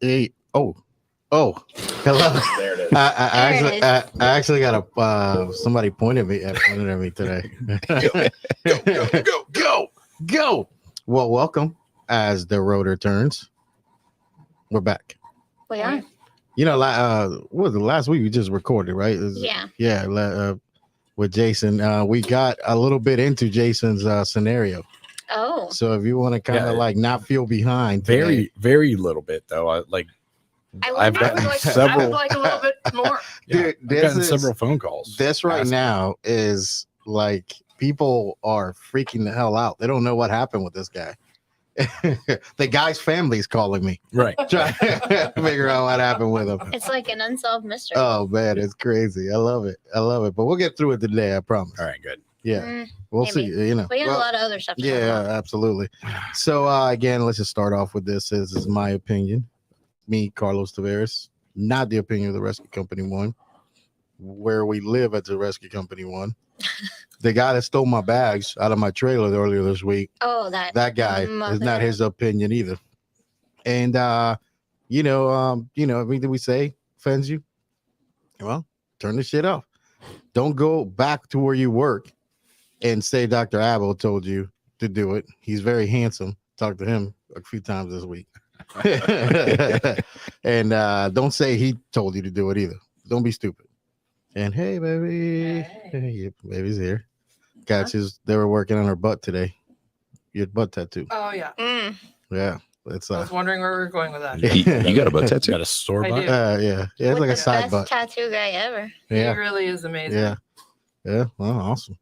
Hey, oh, hello. There it is. I actually got a somebody pointed at me today. Go. Well, welcome as the Rotor Turns. We're back. We are. You know, what was the last week we just recorded, right? Yeah. With Jason. We got a little bit into Jason's scenario. Oh. So if you want to kind of like not feel behind, Very little bit though. I've gotten several. I would like a little bit more. Yeah, Dude, I've gotten several phone calls. This right asking. now is like people are freaking the hell out. They don't know what happened with this guy. The guy's family's calling me, Right? trying to figure out what happened with him. It's like an unsolved mystery. Oh man, it's crazy. I love it. But we'll get through it today. I promise. All right, good. Yeah, we'll maybe. see. You know, We got a lot of other stuff. To talk yeah, about. absolutely. So again, let's just start off with this. This is my opinion. Me, Carlos Tavares, not the opinion of the Rescue Company One, where we live at the Rescue Company One. The guy that stole my bags out of my trailer earlier this week. Oh, That guy is not his opinion either. And everything we say offends you. Well, turn the shit off. Don't go back to where you work and say Dr. Abel told you to do it. He's very handsome. Talked to him a few times this week. And don't say he told you to do it either. Don't be stupid. And hey, baby. Hey, baby's here. They were working on her butt today. Your butt tattoo. Oh yeah. Yeah. It's I was wondering where we were going with that. You got a butt tattoo? Got a sore I butt? do. yeah. It's like a side Best butt. tattoo guy ever. He Yeah. really is amazing. Yeah. Yeah. Well, awesome.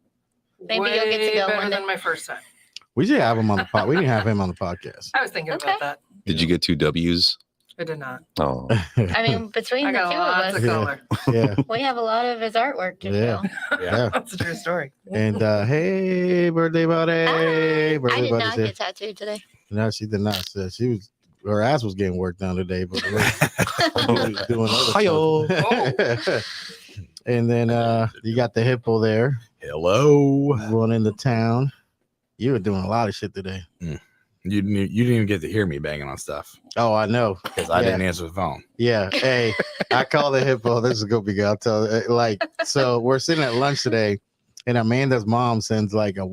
Maybe Way you'll get to go better one day. than my first time. We should have him on the pod. We didn't have him on the podcast. I was thinking Okay. about that. Did you get 2 W's? I did not. Oh, I mean, between I the got two lots of of us, color. Yeah. we have a lot of his artwork to Yeah. show. Yeah. That's a true story. And hey, birthday buddy. I Birthday did buddy's not here. get tattooed today. No, she did not. So her ass was getting worked on today, but she was doing Hi-yo. other stuff. And then you got the hippo there Hello. running the town. You were doing a lot of shit today. You didn't even get to hear me banging on stuff Oh, I know. because I Yeah. didn't answer the phone. Yeah. Hey, I call the hippo. This is gonna be good. I'll tell. So we're sitting at lunch today, and Amanda's mom sends like this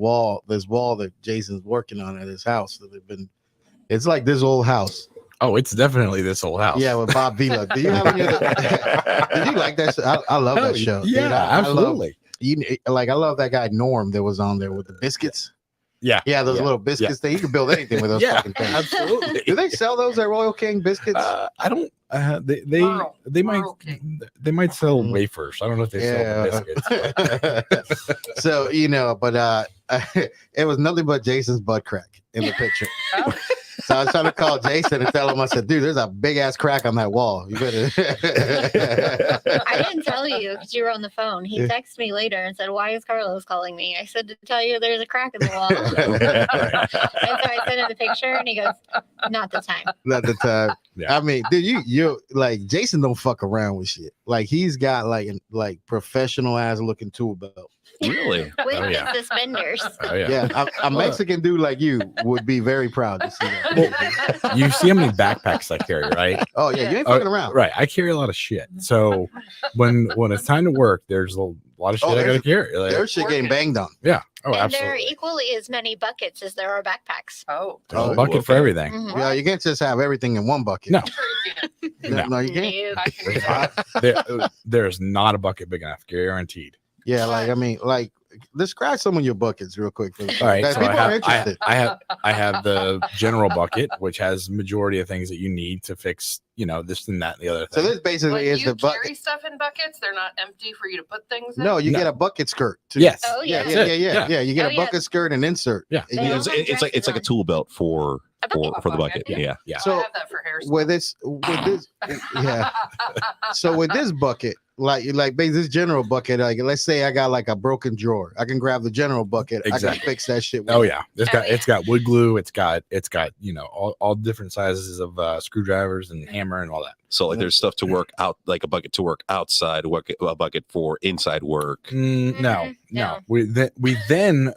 wall that Jason's working on at his house. That it's like this old house. Oh, it's definitely this old house. Yeah, with Bob Vila. Do you have any other? Did you like that show? I love that show. Yeah, Dude, I absolutely. I love that guy Norm that was on there with the biscuits. Yeah. Yeah, those little biscuits. You can build anything with those fucking things. absolutely. Do they sell those at Royal King biscuits? I don't. They might sell wafers. I don't know if they sell the biscuits. So but it was nothing but Jason's butt crack in the picture. Oh. So I was trying to call Jason and tell him, I said, dude, there's a big ass crack on that wall. You better. I didn't tell you because you were on the phone. He texted me later and said, "Why is Carlos calling me?" I said, "To tell you there's a crack in the wall." And so I sent him the picture, and he goes, "Not the time." Not the time. Yeah. I mean, dude, you like Jason don't fuck around with shit. Like he's got like professional ass looking tool belt. really? With Oh, yeah. the suspenders. Oh yeah. Yeah, a Mexican dude like you would be very proud to see that. You see how many backpacks I carry, right? Oh yeah, you ain't fucking around. Right. I carry a lot of shit. So when it's time to work, there's a lot of shit I gotta carry. Like, There's shit getting banged on. yeah. Oh, And there are absolutely. equally as many buckets as there are backpacks. Oh. There's a Oh, bucket for okay. everything. Mhm. Yeah, you can't just have everything in one bucket. No. Sure you can. No, you can't. Nope. I can do that. There's not a bucket big enough, guaranteed. Yeah, like describe some of your buckets real quick for the All right, guys. so People are interested. I have the general bucket, which has majority of things that you need to fix, this and that and the other So thing. this basically When is you the bucket. carry stuff in buckets, they're not empty for you to put things in. No, you No. get a bucket skirt too. Yes. Oh, Yeah, yeah. yeah. You get Oh, a yeah. bucket skirt and insert. Yeah. They all have It's like dresses a tool belt for A bucket. the bucket. Yeah. Yeah. Yeah. So I have that for hair. with this, yeah. So with this bucket, like this general bucket, like let's say I got like a broken drawer, I can grab the general bucket. I can Exactly. fix that shit. With Oh it. yeah, yeah. it's got wood glue. It's got all different sizes of screwdrivers and hammer and all that. So like there's stuff to work out, like a bucket to work outside, a bucket for inside work. No. No. We then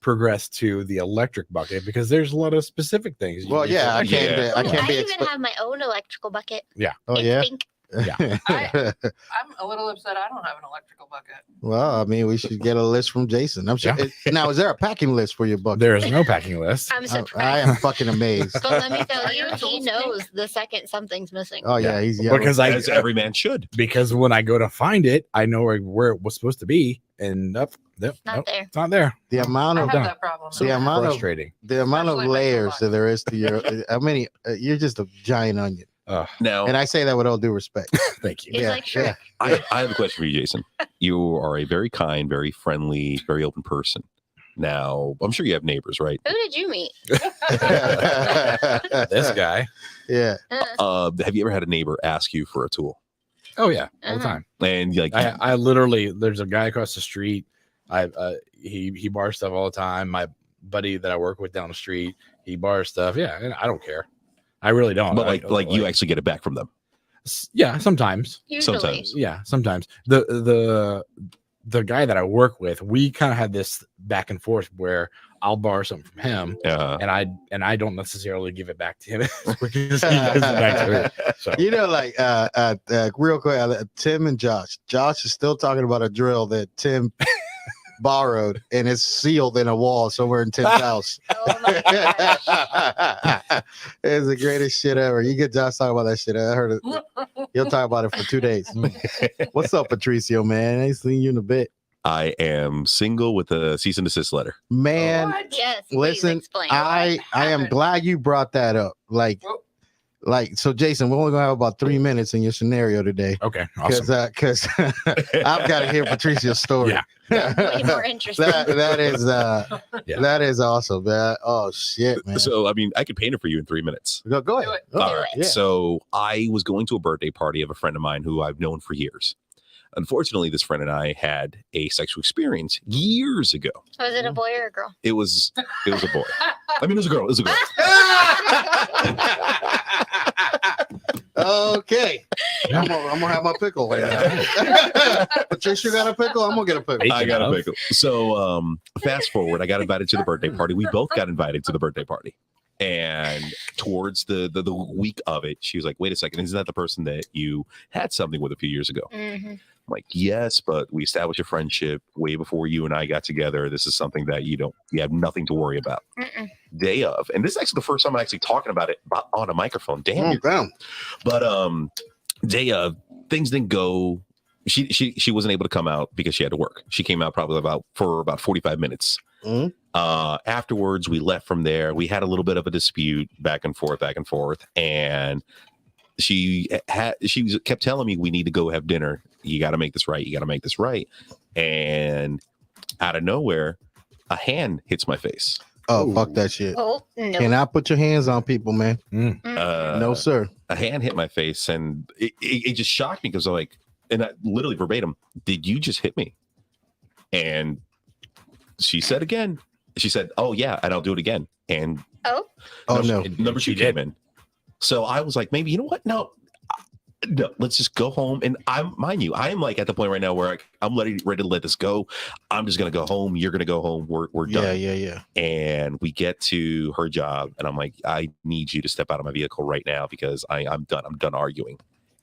progress to the electric bucket because there's a lot of specific things. you Well, need yeah, to- I can't. Yeah. I Ooh, can't I be. even have my own electrical bucket. Oh It's yeah. pink. I'm a little upset I don't have an electrical bucket. Well, I mean, we should get a list from Jason. I'm sure. Yeah. Now, is there a packing list for your bucket? There is no packing list. I'm I surprised. am fucking amazed. But let me tell you, Yours he is knows pink? the second something's missing. Oh yeah, Yeah. he's yelling. Because As every man should. because when I go to find it, I know where it was supposed to be, and nope, Not nope, there. it's not there. the amount I of have done. that problem. So the amount of Frustrating. Especially layers my that there is to your. How many? You're just a giant onion, Now, and I say that with all due respect. Thank you. He's like, Shrek. I have a question for you, Jason. You are a very kind, very friendly, very open person. Now, I'm sure you have neighbors, right? Who did you meet? This guy. Yeah. Have you ever had a neighbor ask you for a tool? Oh yeah, all the Uh-huh. time. And you're like, I literally there's a guy across the street. He borrows stuff all the time. My buddy that I work with down the street, he borrows stuff. Yeah, and I don't care. I really don't. but like you actually get it back from them. Yeah, sometimes. Usually. Sometimes. Yeah, sometimes. The guy that I work with, we kind of had this back and forth where I'll borrow something from him and I don't necessarily give it back to him as quick as he gives it back to me. So You know, like real quick, Tim and Josh. Josh is still talking about a drill that Tim borrowed and it's sealed in a wall somewhere in Tim's house. Oh my gosh. It's the greatest shit ever. You get Josh talk about that shit. I heard it. He'll talk about it for 2 days. What's up, Patricio, man? I ain't seen you in a bit. I am single with a cease and desist letter. Man, What? Yes. Please listen, explain. I am happened? glad you brought that up. Like, so Jason, we're only gonna have about 3 minutes in your scenario today. okay, awesome. Because I've got to hear Patricia's story. Yeah. Way more interesting. that is awesome, man. Oh shit, man. So, I mean, I could paint it for you in 3 minutes. Go Do ahead. it. Oh, All right. yeah. So I was going to a birthday party of a friend of mine who I've known for years. Unfortunately, this friend and I had a sexual experience years ago. Was it a boy or a girl? It was a boy. I mean, it was a girl. It was a girl. Okay. Yeah. I'm gonna have my pickle right now. Patricia got a pickle. I'm gonna get a pickle. I got a pickle. So fast forward, I got invited to the birthday party. We both got invited to the birthday party. And towards the week of it, she was like, wait a second, isn't that the person that you had something with a few years ago? Mm-hmm. I'm like, yes, but we established a friendship way before you and I got together. This is something that you have nothing to worry about. Mm-mm. Day of, and this is actually the first time I'm actually talking about it on a microphone. Damn. Damn. But day of, things didn't go. She wasn't able to come out because she had to work. She came out probably for about 45 minutes. Mhm. Afterwards, we left from there. We had a little bit of a dispute back and forth, and she kept telling me we need to go have dinner. You got to make this right. You got to make this right. And out of nowhere, a hand hits my face. Oh, Ooh. fuck that shit. Oh, no. Cannot put your hands on people, man. Mm. No, sir. A hand hit my face, and it just shocked me because I'm like, and I literally verbatim, did you just hit me? And she said again. She said, "Oh yeah, and I'll do it again." And Oh, Oh no. number two came in. So I was like, maybe you know what? No, let's just go home. And I'm like at the point right now where I'm ready to let this go. I'm just gonna go home. You're gonna go home. We're done. Yeah. And we get to her job, and I'm like, I need you to step out of my vehicle right now because I'm done. I'm done arguing.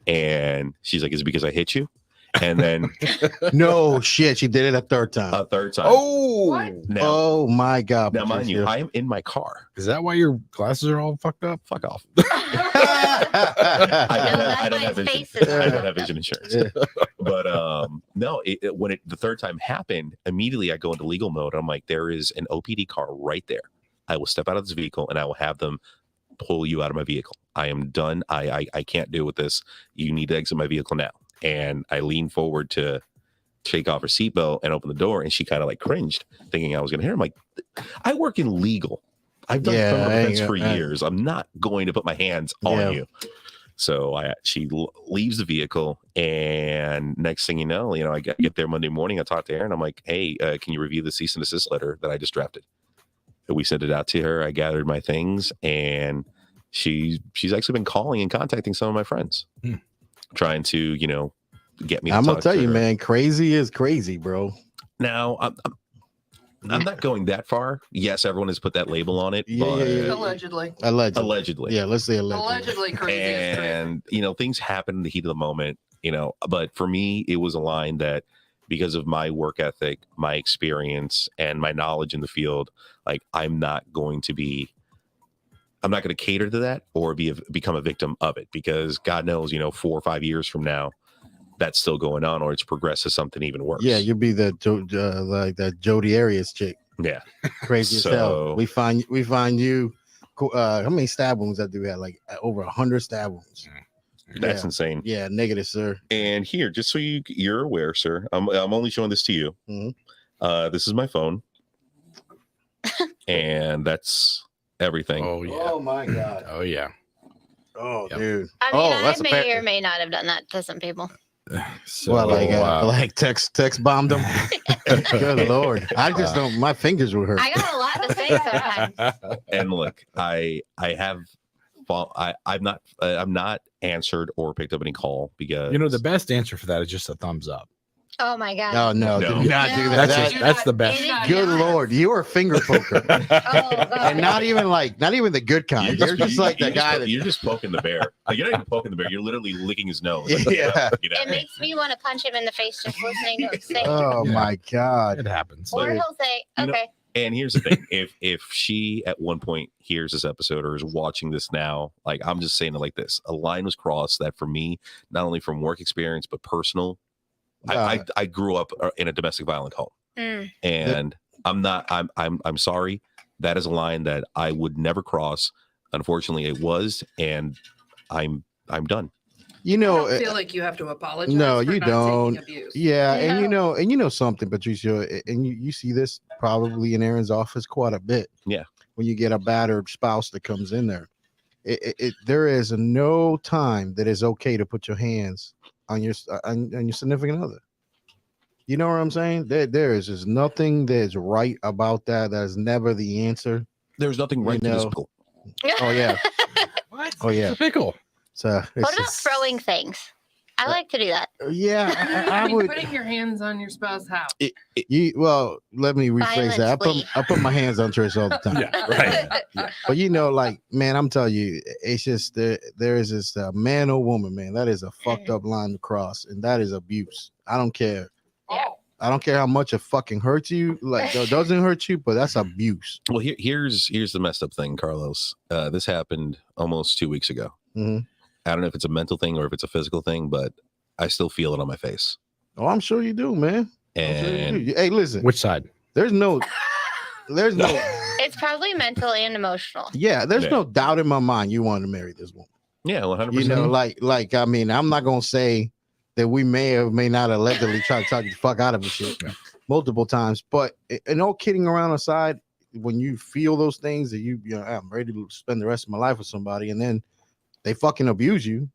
And she's like, is it because I hit you? And then No shit. She did it a third time. a third time. Oh, Now, Oh my god. now mind you, Patricia. I am in my car. is that why your glasses are all fucked up? Fuck off. No, I don't that's have why his vision. face is I on. don't have vision insurance. Yeah. But no, when the third time happened, immediately I go into legal mode. I'm like, there is an OPD car right there. I will step out of this vehicle and I will have them pull you out of my vehicle. I am done. I can't deal with this. You need to exit my vehicle now. And I leaned forward to take off her seatbelt and open the door, and she kind of like cringed, thinking I was going to hit her. I'm like, I work in legal. I've done Yeah, criminal I ain't defense for gonna- years. I'm not going to put my hands Yeah. on you. So she leaves the vehicle, and next thing you know, I get there Monday morning. I talk to her, and I'm like, "Hey, can you review the cease and desist letter that I just drafted?" And we sent it out to her. I gathered my things, and she's actually been calling and contacting some of my friends, trying to get me. To I'm gonna talk tell to you, her. man. Crazy is crazy, bro. Now, I'm not going that far. Yes, everyone has put that label on it. Yeah, but yeah. Allegedly. Allegedly. Yeah, let's say allegedly. Allegedly crazy is crazy. And things happen in the heat of the moment. But for me, it was a line that, because of my work ethic, my experience, and my knowledge in the field, like I'm not going to cater to that or become a victim of it, because God knows, 4 or 5 years from now, that's still going on, or it's progressed to something even worse. Yeah, you'll be like that Jodi Arias chick. Yeah. Crazy as hell. We find you. How many stab wounds that dude had? Like over 100 stab wounds. That's insane. Yeah, negative, sir. And here, just so you're aware, sir, I'm only showing this to you. Mm-hmm. This is my phone, and that's everything. Oh yeah. Oh my god. Oh yeah. Oh Yep. dude. I mean, I that's may or may not have done that to some people. So like text bombed them. Good lord. I just don't. My fingers were hurt. I got a lot to say sometimes. And look, I'm not answered or picked up any call, because the best answer for that is just a thumbs up. Oh my god. Oh no, No. do not do that. That's the best. It is Good not. lord, you are a finger poker. Oh god. And not even the good kind. You're just like the guy that you're just poking the bear. Like, you're not even poking the bear. You're literally licking his nose. Yeah. It makes me want to punch him in the face just listening to him say. Oh Yeah. my god. It happens. Or he'll say, You know- okay. And here's the thing: if she at one point hears this episode or is watching this now, like, I'm just saying it like this: a line was crossed that, for me, not only from work experience but personal. I grew up in a domestic violent home, and I'm sorry. That is a line that I would never cross. Unfortunately, it was, and I'm done. I don't feel like you have to apologize. No, for you not don't. taking abuse. Yeah, No. and you know something, Patricia, and you see this probably in Aaron's office quite a bit. Yeah. When you get a battered spouse that comes in there, there is no time that is okay to put your hands on your significant other. You know what I'm saying? There is just nothing that's right about that. That's never the answer. There's nothing right to this pickle. Oh yeah. What? Oh yeah. It's a pickle. So What about throwing things? I like to do that. Yeah, I You're would. putting your hands on your spouse's house. Well, let me rephrase that. Violently. I put my hands on Trish all the time. Yeah, right. Yeah. But like, man, I'm telling you, it's just there is this man or woman, man. That is a fucked up line to cross, and that is abuse. I don't care. Oh. I don't care how much it fucking hurts you. Like, it doesn't hurt you, but that's abuse. Well, here's the messed up thing, Carlos. This happened almost 2 weeks ago. Mhm. I don't know if it's a mental thing or if it's a physical thing, but I still feel it on my face. Oh, I'm sure you do, man. I'm sure you And do. Hey, listen, Which side? there's no. It's probably mental and emotional. Yeah, there's Yeah. no doubt in my mind you wanted to marry this woman. yeah, 100%. You know, like I mean, I'm not gonna say that we may or may not allegedly try to talk the fuck out of a shit multiple times, but and all kidding around aside, when you feel those things that you know, I'm ready to spend the rest of my life with somebody, and then they fucking abuse you,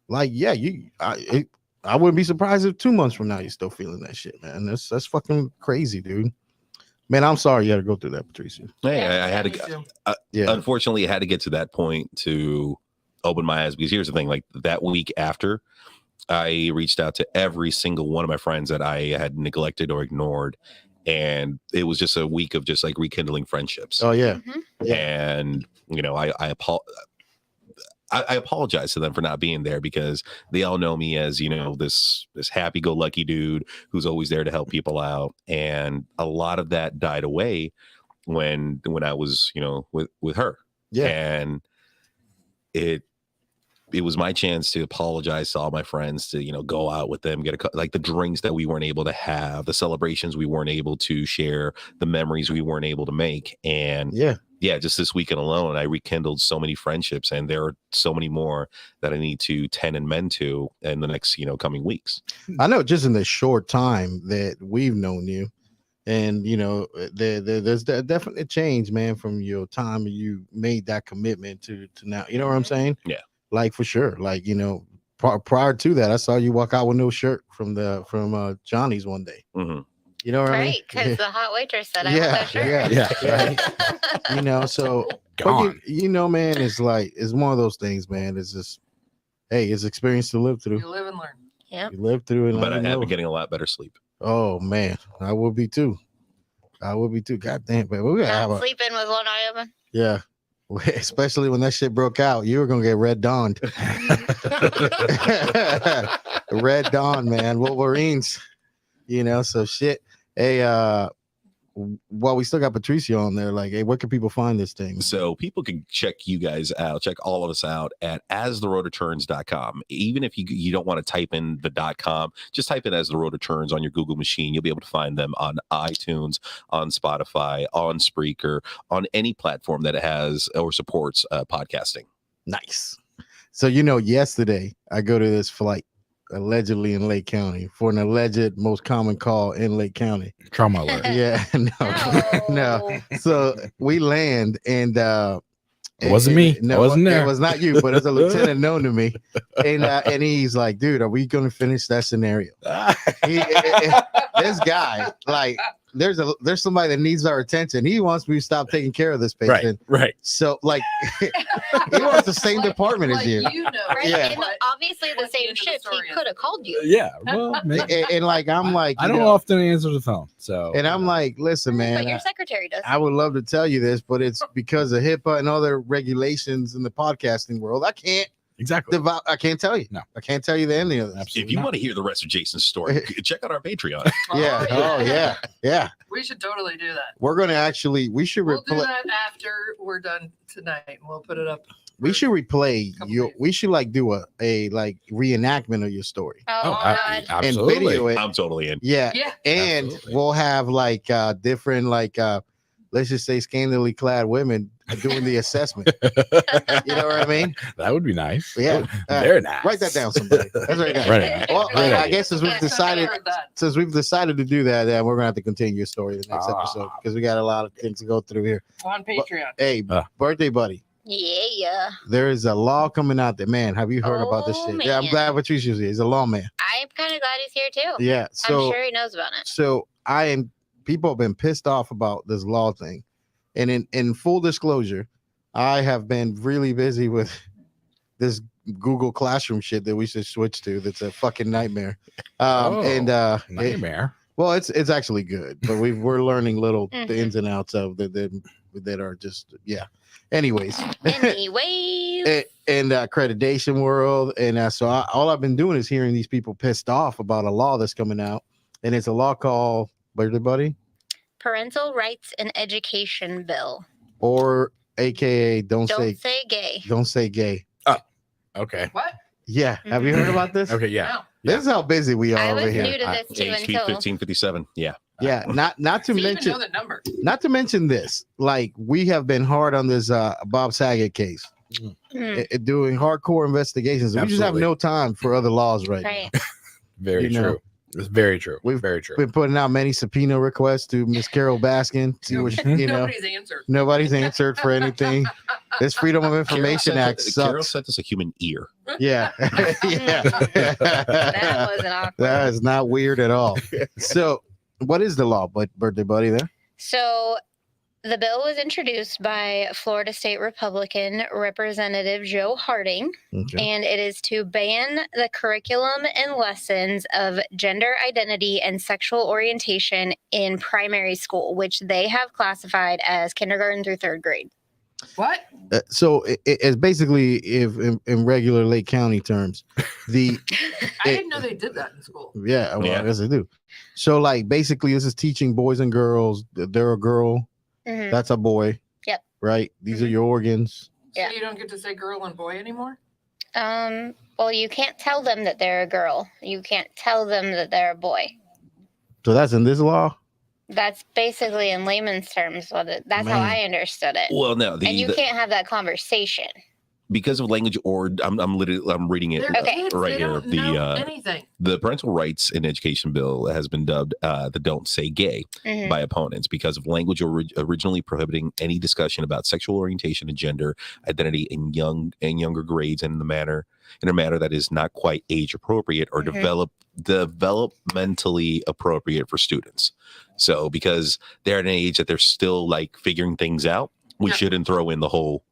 like yeah, I wouldn't be surprised if 2 months from now you're still feeling that shit, man. That's fucking crazy, dude. Man, I'm sorry you had to go through that, Patricia. Hey, Yeah, I had me to. too. Yeah, Unfortunately, I had to get to that point to open my eyes, because here's the thing: like, that week after, I reached out to every single one of my friends that I had neglected or ignored, and it was just a week of just like rekindling friendships. oh yeah, And I apologize to them for not being there, because they all know me as, this happy-go-lucky dude who's always there to help people out. And a lot of that died away when I was, with her. yeah. And it was my chance to apologize to all my friends, to, go out with them, get like the drinks that we weren't able to have, the celebrations we weren't able to share, the memories we weren't able to make. And yeah, just this weekend alone, I rekindled so many friendships, and there are so many more that I need to tend and mend to in the next, coming weeks. I know just in the short time that we've known you, and there's definitely change, man, from your time you made that commitment to now. You know what I'm saying? Yeah. Like for sure. Like, prior to that, I saw you walk out with no shirt from Johnny's one day. Mm-hmm. You know what I mean? Right, because the hot waitress said I want that shirt. Yeah. So Gone. Man, it's one of those things, man. It's just, hey, it's experience to live through. You live and learn. Yep. You live through it. But I have been getting a lot better sleep. Oh man, I will be too. I would be too. God damn, but we gotta have Not a sleeping with one eye open. yeah. Especially when that shit broke out, you were gonna get Red Dawned. Red Dawn, man, Wolverines. So shit. Hey, well, we still got Patricio on there. Like, hey, where can people find this thing? So people can check you guys out, check all of us out at astherotorturns.com. Even if you don't want to type in the .com, just type in As the Rotor Turns on your Google machine. You'll be able to find them on iTunes, on Spotify, on Spreaker, on any platform that has or supports podcasting. Nice. So yesterday I go to this flight allegedly in Lake County for an alleged most common call in Lake County. Trauma alert. Yeah, no. So we land and it wasn't me. No, I wasn't there. It was not you, but it's a lieutenant known to me. And he's like, dude, are we going to finish that scenario? This guy, like, there's somebody that needs our attention. He wants me to stop taking care of this patient. Right. So, like, he wants the same department as you. Right? Yeah. And obviously the same shift. He could have called you. Yeah. Well, maybe. And like, I'm like, I don't often answer the phone. So. And I'm like, listen, man. But your secretary does. I would love to tell you this, but it's because of HIPAA and other regulations in the podcasting world. I can't. Exactly. I can't tell you. No. I can't tell you the ending of this. If you want to hear the rest of Jason's story, check out our Patreon. Yeah. Oh, yeah. We should totally do that. We're going to actually, we should We'll do replay. that after we're done tonight. And we'll put it up. We should replay Couple your. days. We should like do a like reenactment of your story Oh, I- God. and absolutely. video it. I'm totally in. Yeah, Yeah. and Absolutely. we'll have like different like let's just say scantily clad women doing the assessment. You know what I mean? That would be nice. Yeah. Very nice. Write that down, somebody. That's right. Right. Well, Great I idea. guess since we've Yeah. decided I heard that. to do that, then we're gonna have to continue your story the next episode because we got a lot of things to go through here. On Patreon. Hey, birthday buddy. Yeah. There is a law coming out there, man. Have you heard about this Oh, shit? Yeah, I'm man. glad Patricia's here. He's a lawman. I'm kind of glad he's here too. Yeah. I'm So sure he knows about it. so people have been pissed off about this law thing. And in full disclosure, I have been really busy with this Google Classroom shit that we should switch to. That's a fucking nightmare. Nightmare. Well, it's actually good, but we're learning little Mhm. the ins and outs of that are just Anyways, Anyways. and accreditation world, and so all I've been doing is hearing these people pissed off about a law that's coming out, and it's a law called Birthday Buddy, Parental Rights and Education Bill. or AKA don't say gay. Okay. What? Yeah, have you heard about this? Okay. Yeah. No. This is how busy we are I over was here. new to this too HP until 1557. Yeah. Yeah, not to Do you even mention know the number? not to mention this. Like we have been hard on this Bob Saget case, doing hardcore investigations. We just have Absolutely. no time for other laws right, right. Very You know. true. It's very true. We've very true. now. Been putting out many subpoena requests to Miss Carol Baskin. See what Nobody's answered. nobody's answered for anything. This Freedom of Information Act Carol sucks. sent us a human ear. Yeah, yeah. That wasn't awkward. That is not weird at all. So, what is the law, birthday buddy? There. So the bill was introduced by Florida State Republican Representative Joe Harding, Okay. and it is to ban the curriculum and lessons of gender identity and sexual orientation in primary school, which they have classified as kindergarten through third grade. What? So it's basically, if in regular Lake County terms, the I didn't know they did that in school. yeah, well, Yeah. I guess they do. So like basically, this is teaching boys and girls that they're a girl, Mhm. that's a boy. Yep. Right. These are your organs. Yeah. So you don't get to say girl and boy anymore? Well, you can't tell them that they're a girl. You can't tell them that they're a boy. So that's in this law. That's basically in layman's terms that's how Man. I understood it. Well, no, And you can't have that conversation. because of language, or I'm reading it They're Okay. kids. right They here. don't The know anything. the parental rights and education bill has been dubbed the "Don't Say Gay" Mhm. by opponents because of language originally prohibiting any discussion about sexual orientation and gender identity in younger grades and in a manner that is not quite age appropriate or Mhm. developmentally appropriate for students. So because they're at an age that they're still like figuring things out, we Yeah. shouldn't throw in the whole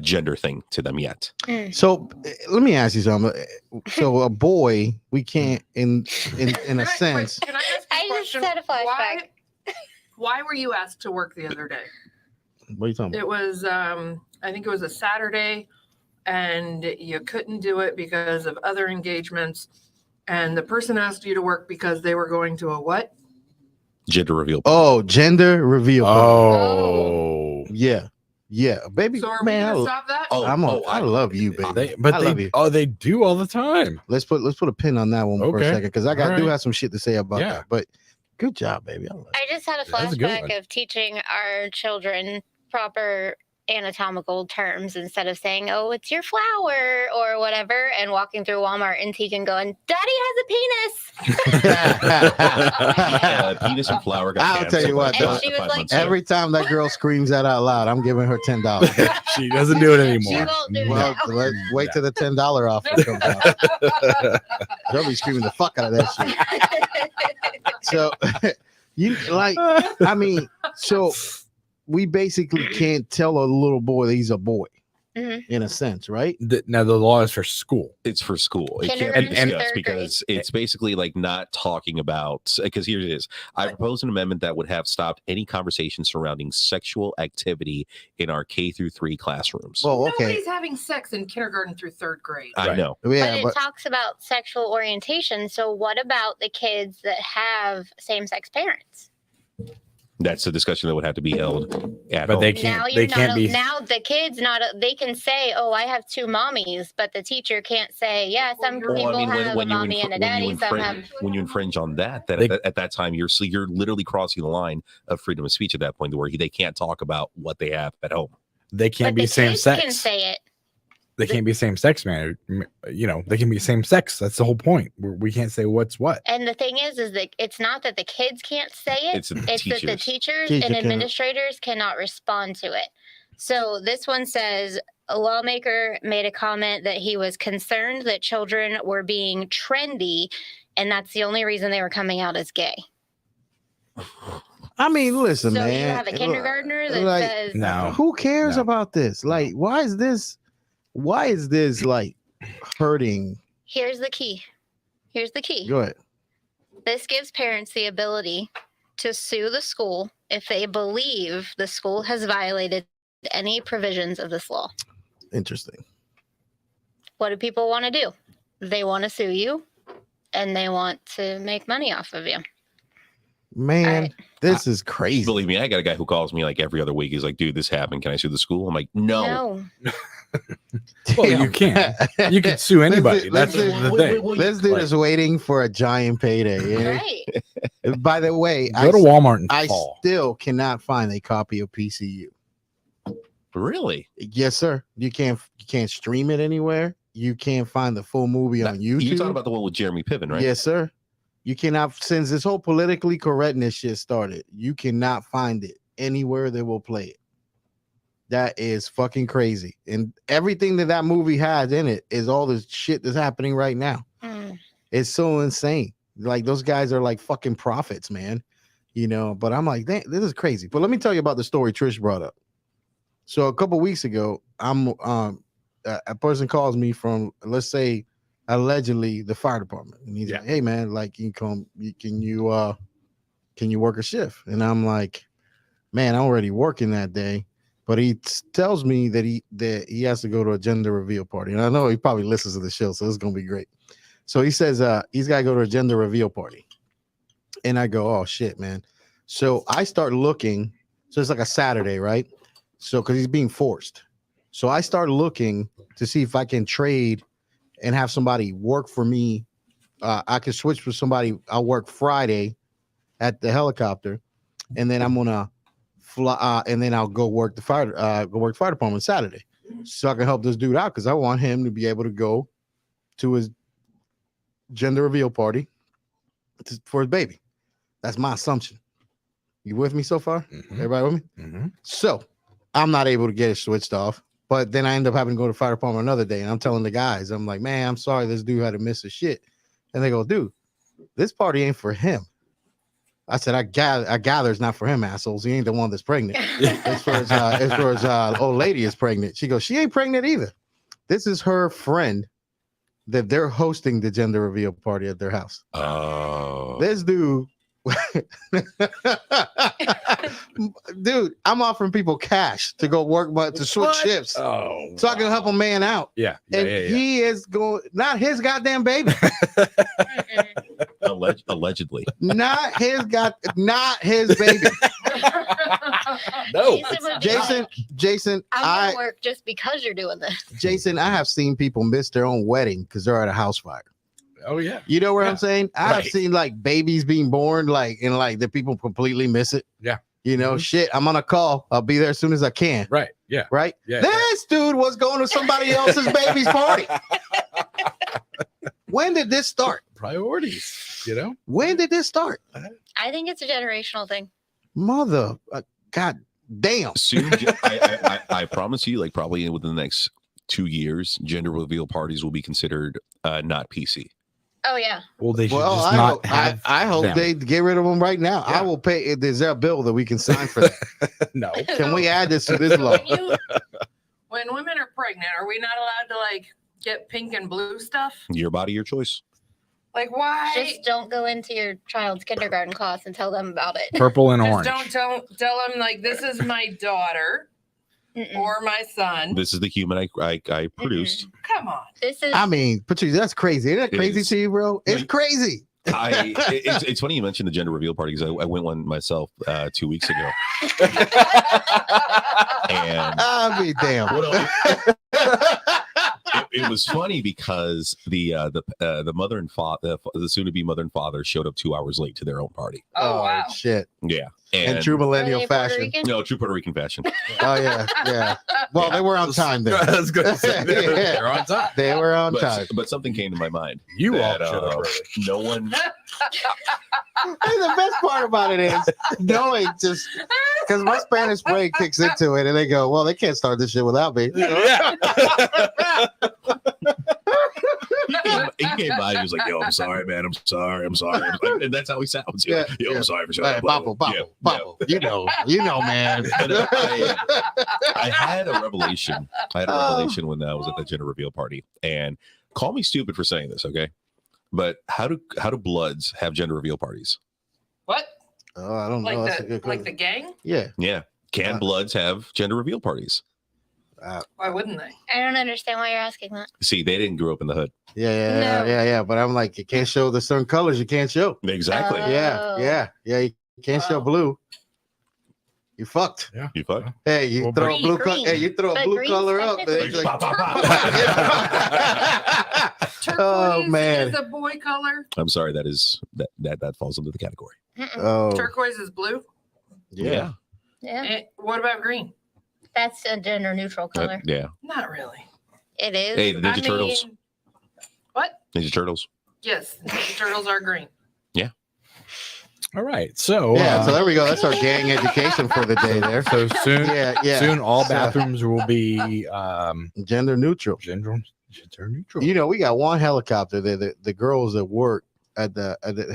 gender thing to them yet. So let me ask you something. So a boy, we can't in a Can I- sense. Can I ask you a I just question? had a flashback. Why were you asked to work the other day? What are you talking about? It was, I think it was a Saturday, and you couldn't do it because of other engagements. And the person asked you to work because they were going to a what? Gender reveal. Oh, gender reveal. Oh, yeah, baby. So are we man, gonna stop that? I love you, baby. I love you. They do all the time. Let's put a pin on that one for a Okay. second because I do Alright. have some shit to say about Yeah. that. But good job, baby. I love I just had a That's a good one. flashback of teaching our children proper anatomical terms instead of saying, "Oh, it's your flower" or whatever, and walking through Walmart and Tegan going, "Daddy has a penis." Penis and flower. I'll tell you what, And though, she was like, every time that girl screams that out loud, I'm giving her $10. She doesn't do it She anymore. won't do Well, that. let's wait till the $10 offer comes out. They'll be screaming the fuck out of that shit. So, you like, I mean, so we basically can't tell a little boy that he's a boy, in a sense, right? Now the law is for school. It's for school. It can't be Kindergarten to discussed third because it's basically like not talking about, because here it is. I propose an amendment that would have stopped any conversation surrounding sexual activity in our K-3 classrooms. Well, okay. Nobody's having sex in kindergarten through third grade. I Right. know. Yeah, But it but talks about sexual orientation. So what about the kids that have same-sex parents? That's a discussion that would have to be held at But home. they can't. Now They you're can't not. be. Now the kids not. They can say, "Oh, I have two mommies," but the teacher can't say, "Yeah, some Well, people Well, I mean, have a when you mommy and a daddy. Some have." when you infringe on that, then They- at that time you're literally crossing the line of freedom of speech at that point, where they can't talk about what they have at home. They can't But be the same kids can sex. say it. They can't be same sex, man. You know, they can be same sex. That's the whole point. We can't say what's what. And the thing is that it's not that the kids can't say it. It's the That the teachers. teachers Teacher and can- administrators cannot respond to it. So this one says a lawmaker made a comment that he was concerned that children were being trendy, and that's the only reason they were coming out as gay. I mean, listen, so man. you have a kindergartner that like, says, No. Who cares No. about this? Like, why is this like hurting? "Here's the key. Here's the key. Go ahead. This gives parents the ability to sue the school if they believe the school has violated any provisions of this law." Interesting. What do people want to do? They want to sue you and they want to make money off of you. Man, Right. this is crazy. Believe me, I got a guy who calls me like every other week. He's like, "Dude, this happened. Can I sue the school?" I'm like, "No." Well, you can. You can sue anybody. Let's That's do- the thing. This dude Like- is waiting for a giant payday. yeah? Right. By the way, Go to Walmart and I call. still cannot find a copy of PCU. Really? Yes, sir. You can't stream it anywhere. You can't find the full movie on YouTube. You're talking about the one with Jeremy Piven, right? Yes, sir. You cannot, since this whole politically correctness shit started, you cannot find it anywhere that will play it. That is fucking crazy. And everything that movie has in it is all the shit that's happening right now. Mm. It's so insane. Like, those guys are like fucking prophets, man. You know, but I'm like, this is crazy. But let me tell you about the story Trish brought up. So a couple weeks ago, a person calls me from, let's say, allegedly the fire department, and he's like, "Hey man, like, can you work a shift?" And I'm like, "Man, I'm already working that day." But he tells me that he has to go to a gender reveal party, and I know he probably listens to the show, so it's gonna be great. So he says he's got to go to a gender reveal party, and I go, "Oh shit, man!" So I start looking. So it's like a Saturday, right? So because he's being forced, so I start looking to see if I can trade and have somebody work for me. I can switch with somebody. I'll work Friday at the helicopter, and then I'm gonna fly, and then I'll go work the fire department Saturday, so I can help this dude out because I want him to be able to go to his gender reveal party for his baby. That's my assumption. You with me so far? Mhm. Everybody with me? Mhm. So I'm not able to get it switched off. But then I end up having to go to the fire department another day, and I'm telling the guys, I'm like, "Man, I'm sorry, this dude had to miss his shit." And they go, "Dude, this party ain't for him." I said, I gather it's not for him, assholes. He ain't the one that's pregnant. As far as old lady is pregnant. She goes, "She ain't pregnant either. This is her friend that they're hosting the gender reveal party at their house." Oh. This dude Dude, I'm offering people cash to go work, but to switch shifts. Oh, So I can help a man out. Yeah. And he is going, not his goddamn baby. Allegedly. Not his baby. No. Jason, I'm gonna work just because you're doing this. Jason, I have seen people miss their own wedding because they're at a house fire. Oh yeah. You know what I'm saying? I've Right. seen like babies being born, and the people completely miss it. Yeah. You know, shit, I'm on a call. I'll be there as soon as I can. Right. Yeah. Right? Yeah. This dude was going to somebody else's baby's party. When did this start? Priorities, you know? When did this start? I think it's a generational thing. Mother, God damn. Soon, I promise you, like probably within the next 2 years, gender reveal parties will be considered not PC. Oh yeah. Well, they should Well, just I not hope, have I hope them. they get rid of them right now. Yeah. I will pay. Is there a bill that we can sign for that? No. Can we add this to this law? When women are pregnant, are we not allowed to like get pink and blue stuff? Your body, your choice. Like why? Just don't go into your child's kindergarten class and tell them about it. Purple and Just orange. don't tell them like this is my daughter Mm-mm. or my son. This is the human I produced. Come on. This is I mean, Patrice, that's crazy. Isn't that It crazy is. to you, bro? It's Like- crazy. It's funny you mentioned the gender reveal party because I went one myself 2 weeks ago. And I'll be damn. it was funny because the mother and father, the soon-to-be mother and father, showed up 2 hours late to their own party. Oh, wow. Shit. Yeah, In true Are they millennial Puerto fashion. Rican? no, true Puerto Rican fashion. Oh yeah, yeah. Well, they were on time there. I was gonna say they're, Yeah. they're on time. They were on time. But something came to my mind. You all that, should have. no one. And the best part about it is knowing just because my Spanish brain kicks into it and they go, well, they can't start this shit without me. Yeah. He came by. He was like, "Yo, I'm sorry, man. I'm sorry. And that's how he sounds. Yeah, Yo, yeah. I'm sorry for Hey, showing bubble, bubble. You know, man. But I had a revelation. When I was at the gender reveal party, and call me stupid for saying this, okay? But how do Bloods have gender reveal parties? What? Oh, I don't know. Like That's a good like the question. gang? Yeah. Yeah, can Bloods have gender reveal parties? Why wouldn't they? I don't understand why you're asking that. See, they didn't grow up in the hood. Yeah. No. But I'm like, you can't show the certain colors you can't show. Exactly. Oh. Yeah. You can't show Wow. blue. You fucked. Yeah. You fuck. Hey, you Well, throw green, a blue green. Hey, you throw a But blue green's color up. technically- It's like- Turquoise Oh man. is a boy color. I'm sorry. That falls into the category. Mm-mm. Oh Turquoise is blue. yeah. Yeah, Eh, what about green? that's a gender neutral color. Yeah. Not really. It is. Hey, the Ninja Turtles. What? Ninja Turtles. Yes, Ninja Turtles are green. All right. So Yeah, so there we go. That's our gang education for the day there. so soon Yeah. soon all So- bathrooms will be Gender neutral. gender neutral. You know, we got one helicopter that the girls that work at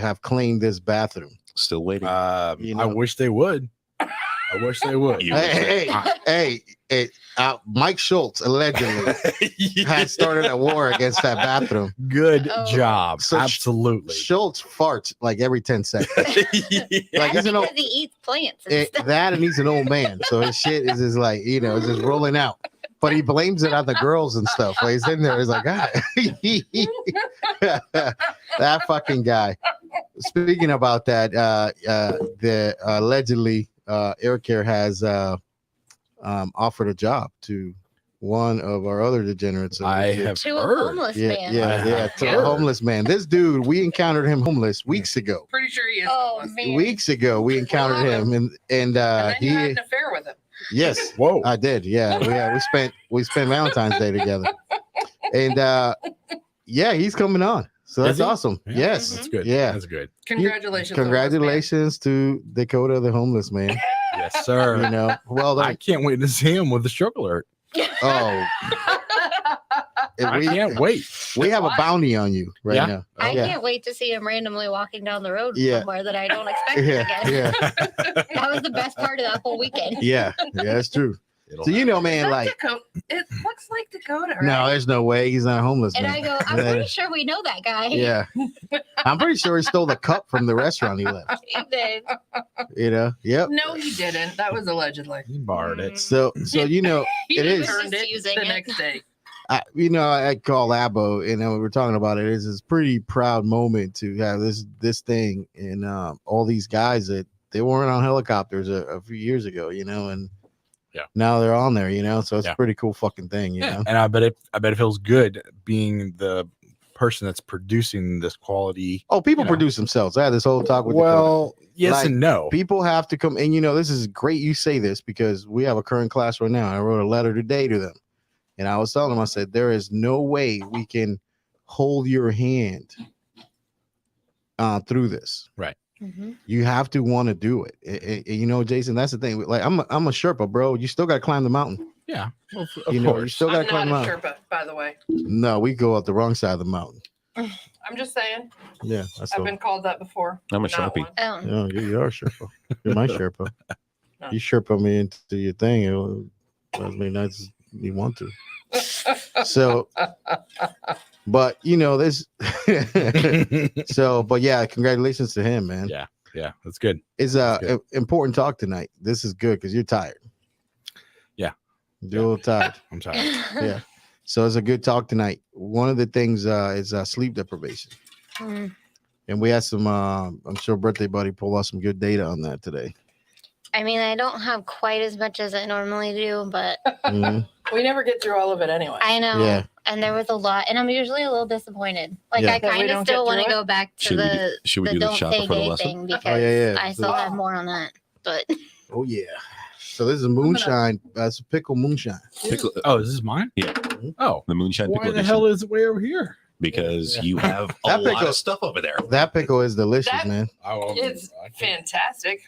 have cleaned this bathroom. Still waiting. You I know. wish they would. I wish they would. You- Hey, Mike Schultz allegedly has started a war against that bathroom. Good Oh. job. So Absolutely. Schultz farts like every 10 seconds. Like That's he's an old, because he eats plants and stuff. that and he's an old man. So his shit is just like, it's just rolling out. But he blames it on the girls and stuff. Like he's in there, he's like, God. That fucking guy. Speaking about that, the allegedly Air Care has offered a job to one of our other degenerates. I have To a heard. homeless Yeah, man. yeah, to a Heard. homeless man. This dude, we encountered him homeless weeks ago. Pretty sure he is. Oh homeless. man. Weeks ago, we encountered him, and And then you had he, an affair with him. yes, Whoa. I did. Yeah, we spent Valentine's Day together, and yeah, he's coming on. So Is that's he? awesome. Yeah. Yes, That's good. Yeah. That's good. Congratulations. Congratulations to Dakota, the homeless man. Yes, sir. You know, well I done. can't wait to see him with the stroke alert. Oh, if I we can't wait. we have a bounty on you right Yeah? now. I yeah. can't wait to see him randomly walking down the road Yeah. somewhere that I don't expect him Yeah, again. yeah, That was the best part of that whole weekend. yeah, that's true. So you know, man, like it looks like Dakota. Right? no, there's no way he's not homeless. And man. I go, I'm pretty sure we know that guy. Yeah, I'm pretty sure he stole the cup from the restaurant he left. He did. You know, yep. No, he didn't. That was allegedly. He borrowed it. So you know, He it is. returned Just it using the it. next day. I call Abo, and we were talking about it. It's this pretty proud moment to have this thing, and all these guys that they weren't on helicopters a few years ago, you know, and now they're on there, you know. So it's a pretty cool fucking thing, you know. And I bet it feels good being the person that's producing this quality. Oh, people produce themselves. I had this whole talk with. Yes like, and no. People have to come, and you know, this is great. You say this because we have a current class right now. I wrote a letter today to them. And I was telling them, I said, there is no way we can hold your hand through this. Right. Mm-hmm. You have to want to do it. You know, Jason, that's the thing. Like, I'm a Sherpa, bro. You still got to climb the mountain. Yeah. Well, You know, you still got to climb the I'm not a mountain. Sherpa, by the way. No, we go up the wrong side of the mountain. I'm just saying. Yeah. That's I've been called that before. I'm a Not Sharpie. one. Oh. No, you are a Sherpa. You're my Sherpa. No. You Sherpa me into your thing. I mean, that's you want to. So, but you know this. So, but yeah, congratulations to him, man. Yeah, that's good. It's important talk tonight. This is good because you're tired. Yeah. You're a little tired. I'm sorry. Yeah. So it's a good talk tonight. One of the things is sleep deprivation. Mm. And we had some I'm sure birthday buddy pulled out some good data on that today. I mean, I don't have quite as much as I normally do, but Mhm. We never get through all of it anyway. I know. Yeah. And there was a lot, and I'm usually a little disappointed. Like Yeah. I That we kind of don't still get want to through go back to Should we the do the don't shopper say for the gay lesson? thing because yeah. I still have more on that. But Oh yeah. So this is moonshine. That's pickle moonshine. Pickle, Oh, is this mine? Yeah. Oh, the moonshine why pickle the edition. hell is it way over here? Because you have a That lot pickle- of stuff over there. That pickle is delicious, That- man. It's fantastic.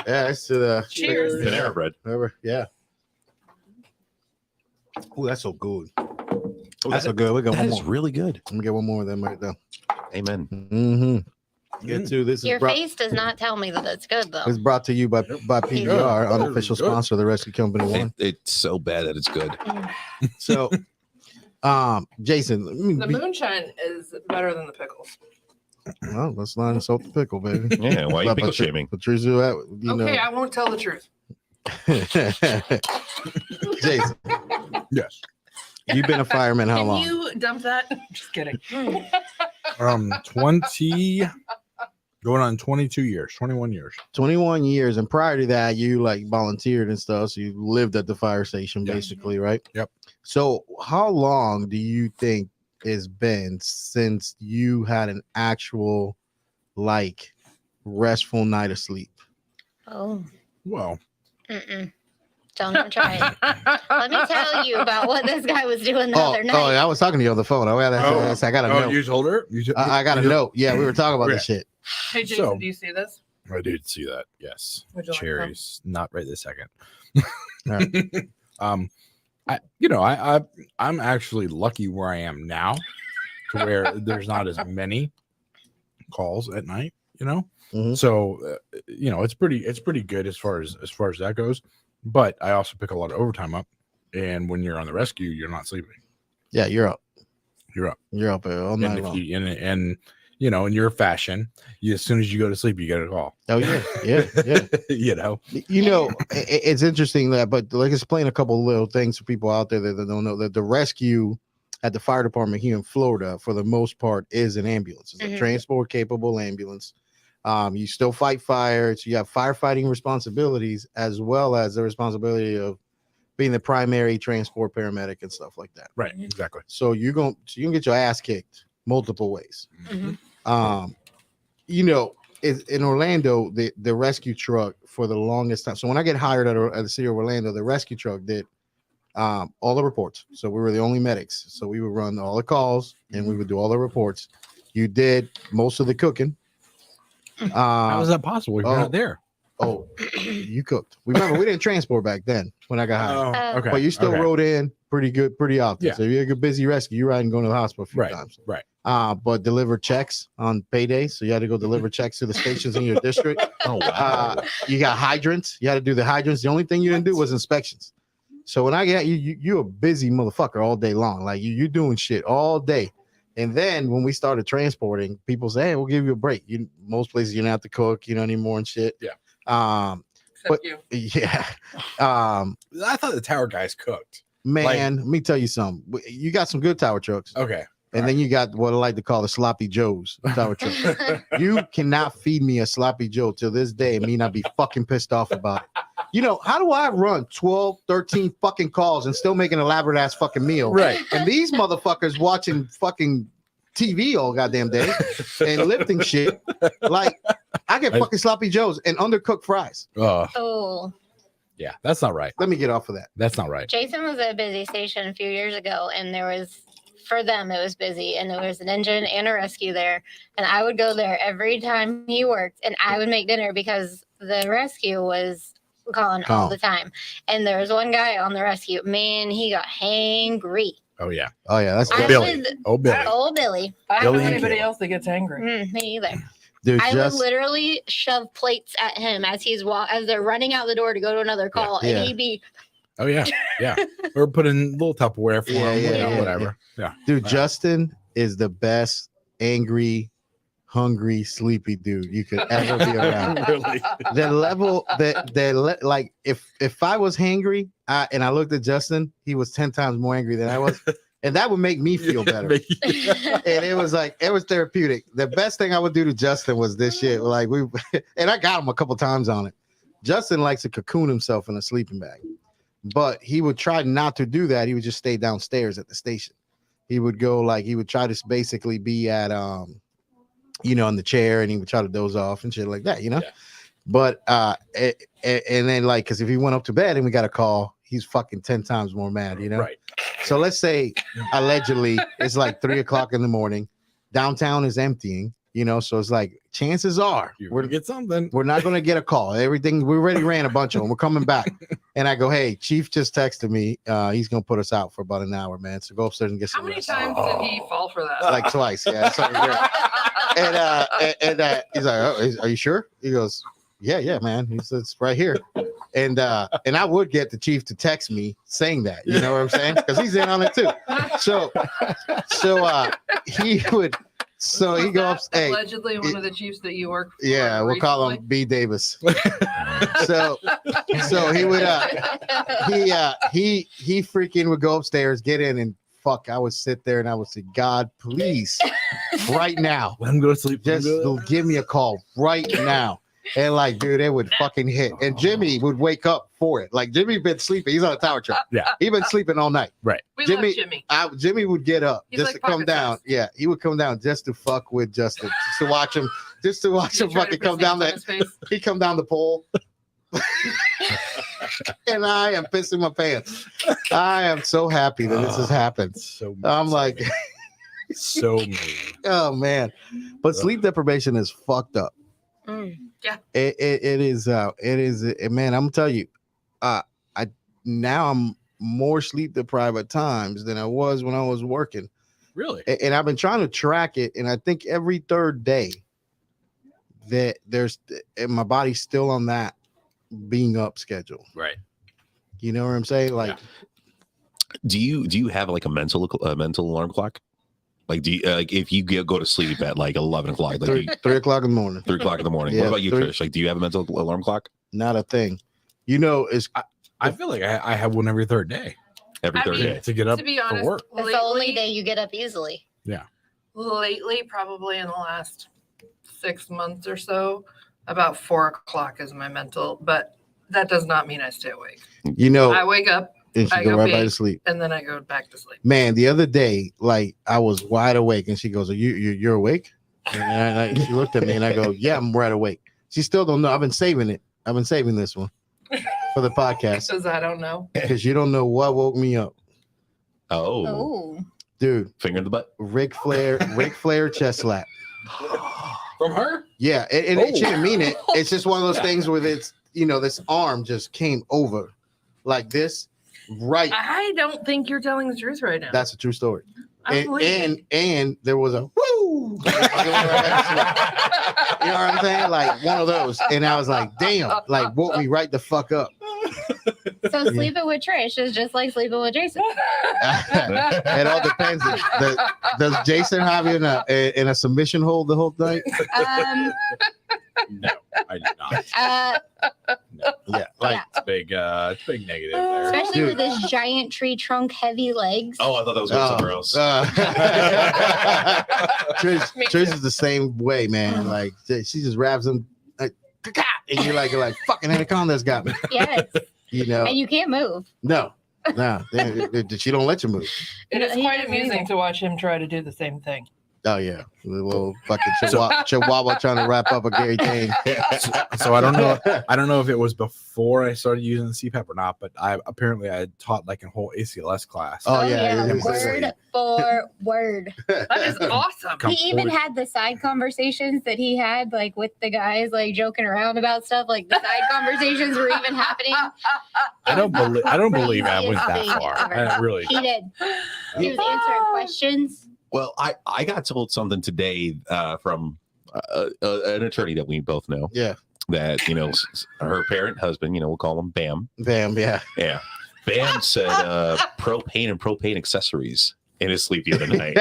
Yeah, it's to the Cheers. Panera bread. Whatever. Yeah. Oh, that's so good. Oh, That's so good. We got That one is more. really good. Let me get one more of them right now. Amen. Mm-hmm. Get to this your is brought, face does not tell me that it's good though. it's brought to you by PBR, Yeah. unofficial Good. sponsor of the Rescue Company One. It's so bad that it's good. So, Jason, let me The moonshine is better than the pickles. well, let's not insult the pickle, baby. Yeah, why are you But pickle shaming? Patricia, you Okay, I won't tell the truth. know, Jason, Yes. you've been a fireman how Can long? you dump that? Just kidding. 20 going on 22 years, 21 years. 21 years, and prior to that, you like volunteered and stuff. So you lived at the fire station, Yeah. basically, right? Yep. So how long do you think it's been since you had an actual like restful night of sleep? Oh, Well, mm-mm. Don't even try it. Let me tell you about what this guy was doing the other night. I was talking to you on the phone. I got a note. you told her? I got a note. Yeah, we were talking about this shit. Hey, Jason, So- do you see this? I did see that. Yes. Would you like some? Cherries. Not right this second. All I'm actually lucky where I am now to where there's not as many calls at night, you know? Mhm. So, it's pretty good as far as that goes. But I also pick a lot of overtime up. And when you're on the rescue, you're not sleeping. Yeah, you're up. You're up. You're up all night And if long. you, in your fashion, as soon as you go to sleep, you get a call. Oh yeah, yeah. It's interesting that, but like explain a couple of little things for people out there that don't know that the rescue at the fire department here in Florida, for the most part, is an ambulance. It's a Mhm. transport capable ambulance. You still fight fires. You have firefighting responsibilities as well as the responsibility of being the primary transport paramedic and stuff like that. Right. Exactly. So you can get your ass kicked multiple ways. Mhm. In Orlando, the rescue truck for the longest time. So when I get hired at the city of Orlando, the rescue truck did all the reports. So we were the only medics. So we would run all the calls and we would do all the reports. You did most of the cooking. How is that possible? You're not there. Oh, you cooked. Remember, we didn't transport back then when I got hired. Oh, okay. But you still okay. rode in pretty good, pretty often. Yeah. So if you're a good busy rescue, you're riding going to the hospital a few Right. times. Right. but deliver checks on payday. So you had to go deliver checks to the stations in your district. Oh wow. You got hydrants. You had to do the hydrants. The only thing you didn't do was inspections. So when I got you're a busy motherfucker all day long. Like you're doing shit all day. And then when we started transporting, people say, "Hey, we'll give you a break." Most places you don't have to cook, anymore and shit. Yeah. But you. yeah. I thought the tower guys cooked. Man, let me tell you something. You got some good tower trucks. Okay. And then you got what I like to call the sloppy joes tower truck. You cannot feed me a sloppy joe till this day and me not be fucking pissed off about it. How do I run 12, 13 fucking calls and still make an elaborate ass fucking meal? Right. And these motherfuckers watching fucking TV all goddamn day and lifting shit. Like, I get fucking sloppy joes and undercooked fries. Oh. Yeah, that's not right. Let me get off of that. That's not right. Jason was at a busy station a few years ago, and for them, it was busy, and there was an engine and a rescue there. And I would go there every time he worked, and I would make dinner because the rescue was calling all the time. And there was one guy on the rescue. Man, he got hangry. Oh yeah. That's Billy. Billy. Old Billy. I don't know Billy anybody else that gets angry. Me either. Dude, I would literally shove plates at him as as they're running out the door to go to another call, and he'd be. Oh yeah, yeah. Or put in little Tupperware for him, whatever. Yeah. Dude, Justin is the best angry, hungry, sleepy dude you could ever be around. Really? The level like if I was hangry and I looked at Justin, he was 10 times more angry than I was. And that would make me feel better. And it was therapeutic. The best thing I would do to Justin was this shit. Like and I got him a couple times on it. Justin likes to cocoon himself in a sleeping bag, but he would try not to do that. He would just stay downstairs at the station. He would go he would try to basically be at in the chair, and he would try to doze off and shit like that, Yeah. But and then because if he went up to bed and we got a call, he's fucking 10 times more mad, Right. So let's say allegedly it's like 3:00 in the morning. Downtown is emptying, so it's like chances are we're gonna get something. We're not gonna get a call. Everything we already ran a bunch of them. We're coming back. And I go, hey, Chief just texted me. He's gonna put us out for about an hour, man. So go upstairs and get some. How many rest. times did he fall for that? Like twice, yeah. And he's like, oh, are you sure? He goes, yeah, man. He says it's right here. And I would get the chief to text me saying that, you know what I'm saying? Because he's in on it too. So he would. So he goes, hey, allegedly one of the chiefs that you work for. Yeah, we'll call him B. Davis. so he would he freaking would go upstairs, get in, and I would sit there and I would say, God, please, right now, Let him go to sleep. just give me a call right now. And dude, it would fucking hit. And Jimmy would wake up for it. Jimmy been sleeping. He's on a tower truck. Yeah. He been sleeping all night. Right. We love Jimmy. Jimmy would get up He's just like to come Pocket down. Fest. Yeah, he would come down just to fuck with Justin, just to watch him fucking come down that. He come down the pole. And I am pissing my pants. I am so happy that this has happened. So I'm like, so mean. oh man. But sleep deprivation is fucked up. Yeah. It is man, I'm gonna tell you, I'm more sleep deprived at times than I was when I was working. Really? And I've been trying to track it, and I think every third day that my body's still on that being up schedule. Right. You know what I'm saying? Do you have a mental alarm clock? Do you if you go to sleep at 11 o'clock, 3 o'clock in the morning. 3 o'clock in the morning? Yeah, What about you, Trish? Do you have a mental alarm clock? Not a thing. It's I feel like I have one every third day. Every third day. To get up To be honest, for work. It's the only day you get up easily. Yeah. Lately, probably in the last 6 months or so, about 4 o'clock is my mental, but that does not mean I stay awake. I wake up and she I go go right back pee. to sleep. and then I go back to sleep. Man, the other day, I was wide awake, and she goes, "You're awake?" And she looked at me, and I go, "Yeah, I'm wide awake." She still don't know. I've been saving it. I've been saving this one for the podcast Because I don't know. because you don't know what woke me up, Oh, dude. finger in the butt. Ric Flair chest slap. From her? Yeah, and she didn't mean it. It's just one of those things where this arm just came over like this. Right. I don't think you're telling the truth right now. That's a true story. and there was a woo. You know what I'm saying? Like one of those. And I was like, damn, like woke me right the fuck up. So sleeping with Trish is just like sleeping with Jason. It all depends. Does Jason have you in a submission hold the whole night? No, I did not. No. Yeah, like It's big negative there. Especially with his giant tree trunk heavy legs. Oh, I thought that was going somewhere else. Trish is the same way, man. Like she just wraps him like, and you're like fucking anaconda's got me. Yes. You know, And you can't move. No. She don't let you move. It is quite amusing to watch him try to do the same thing. Oh yeah, the little fucking chihuahua trying to wrap up a Gary Dane. So I don't know if it was before I started using the CPAP or not, but I had taught like a whole ACLS class. Oh yeah. Word for word. That is awesome. He even had the side conversations that he had like with the guys, like joking around about stuff. Like the side conversations were even happening. I don't believe I went that far. I really. He did. He was answering questions. Well, I got told something today from an attorney that we both know. Yeah. That, her parent husband, we'll call him Bam. Bam, yeah. Yeah. Bam said propane and propane accessories in his sleep the other night.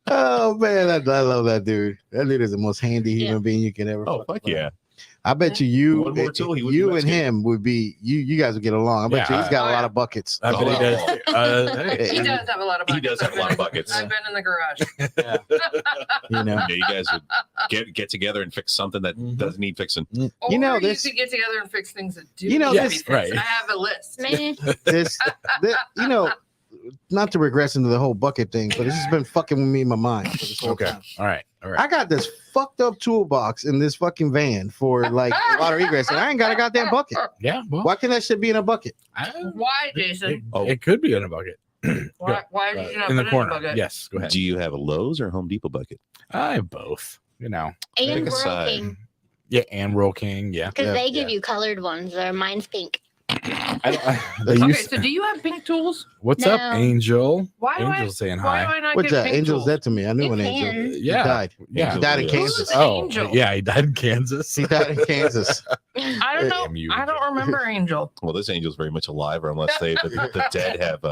Oh, man, I love that dude. That dude is the most handy human being you can ever. Oh, fuck yeah. I bet you and him would be you guys would get along. I bet you he's got a lot of buckets. I bet he does. He does have a lot of buckets. He does have a lot of buckets. I've been in the garage. You guys would get together and fix something that doesn't need fixing. Or you could get together and fix things that do need to be fixed. Right. I have a list. this, not to regress into the whole bucket thing, but this has been fucking with me in my mind for this whole time. All right. I got this fucked up toolbox in this fucking van for like water egress, and I ain't got a goddamn bucket. Yeah. Well, why can't that shit be in a bucket? Why, Jason? It could be in a bucket. Why did you not in the put corner? it in a bucket? Yes. Go ahead. Do you have a Lowe's or Home Depot bucket? I have both. And Pick a Royal side. King. Yeah, and Royal King. Yeah. Because they give you colored ones, or mine's pink. So do you have pink tools? What's up, Angel? Why do Angel's saying why hi. do I not What's get that? pink Angel's tools? dead to me. I knew an It angel. can. He Yeah. died. Yeah. He died in Who's Kansas. Angel? Yeah, he died in Kansas. He died in Kansas. I don't know. Damn you, I don't remember Angel. Well, this angel's very much alive, or unless the dead have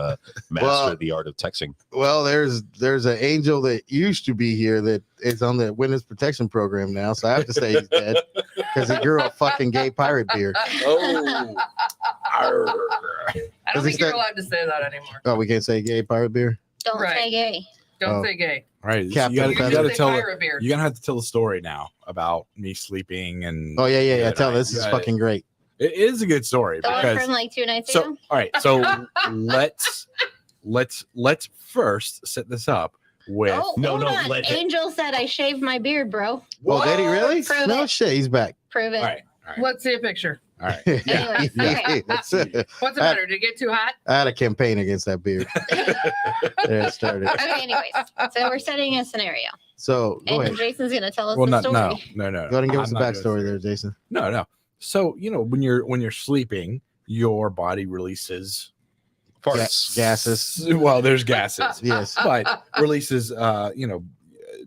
mastered the art of texting. Well, there's an angel that used to be here that is on the witness protection program now, so I have to say he's dead because he grew a fucking gay pirate beard. Oh. I don't think you're allowed to say that anymore. Oh, we can't say gay pirate beard. Don't say gay. Don't say gay. All right. So Captain you gotta say tell pirate beard. you're gonna have to tell the story now about me sleeping and Oh yeah. Tell this is fucking great. It is a good story The one because from like 2 nights so ago? all right, so let's first set this up with Hold on. Angel said I shaved my beard, bro. Oh, did he really? Prove No it. shit, he's back. Prove it. all right. Let's see a picture. All right. Anyways, okay. That's it. What's the matter? Did it get too hot? I had a campaign against that beard. There it started. Okay, anyways. So we're setting a scenario. So go And ahead. Jason's gonna tell us Well, the no. story. Go ahead and give us I'm the not backstory doing there, Jason. No. So when you're sleeping, your body releases Gases. Well, there's gases. Yes. But releases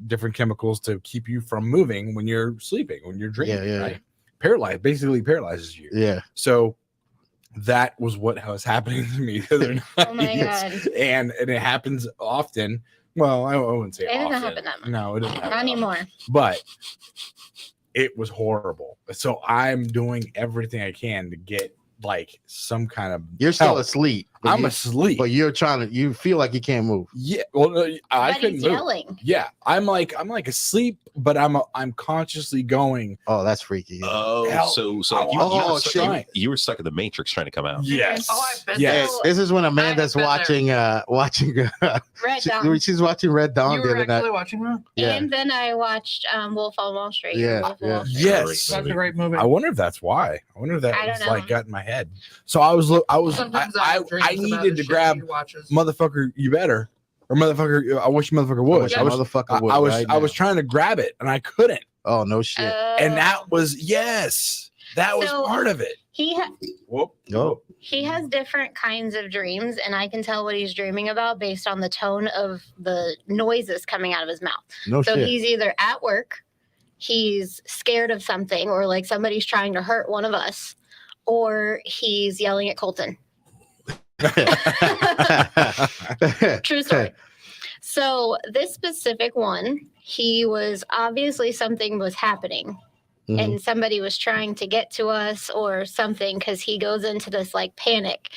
different chemicals to keep you from moving when you're sleeping, when you're dreaming. Yeah. Right? Basically paralyzes you. Yeah. So that was what was happening to me the other night. Oh my God. And it happens often. Well, I wouldn't say It doesn't often. happen that much. No, it doesn't happen Not often. anymore. But it was horrible. So I'm doing everything I can to get like some kind of You're still help. asleep. I'm asleep. But you're you feel like you can't move. Yeah. Well, I But couldn't he's move. yelling. Yeah, I'm like asleep, but I'm consciously going. Oh, that's freaky. Oh, Help. so shit. you were stuck in the Matrix trying to come out. Yes. Oh, I've been Yes. This is when Amanda's been there. watching Red Dawn. she's watching Red Dawn You the were other night. actually watching that? Yeah. And then I watched Wolf on Wall Street. Yeah, Wolf on yeah. Wall Street. Yes. That's a great movie. I wonder if that's why. I wonder if that I don't was know. like got in my head. So I Sometimes have dreams about needed the to shit grab she watches. motherfucker. You better or motherfucker. I wish motherfucker would. wish I was motherfucker would right I was now. trying to grab it and I couldn't. Oh no shit. And that was that was So- part of it. He Nope. he has different kinds of dreams, and I can tell what he's dreaming about based on the tone of the noises coming out of his mouth. No So shit. he's either at work, he's scared of something, or like somebody's trying to hurt one of us, or he's yelling at Colton. True story. So this specific one, he was obviously something was happening. And somebody was trying to get to us or something, because he goes into this like panic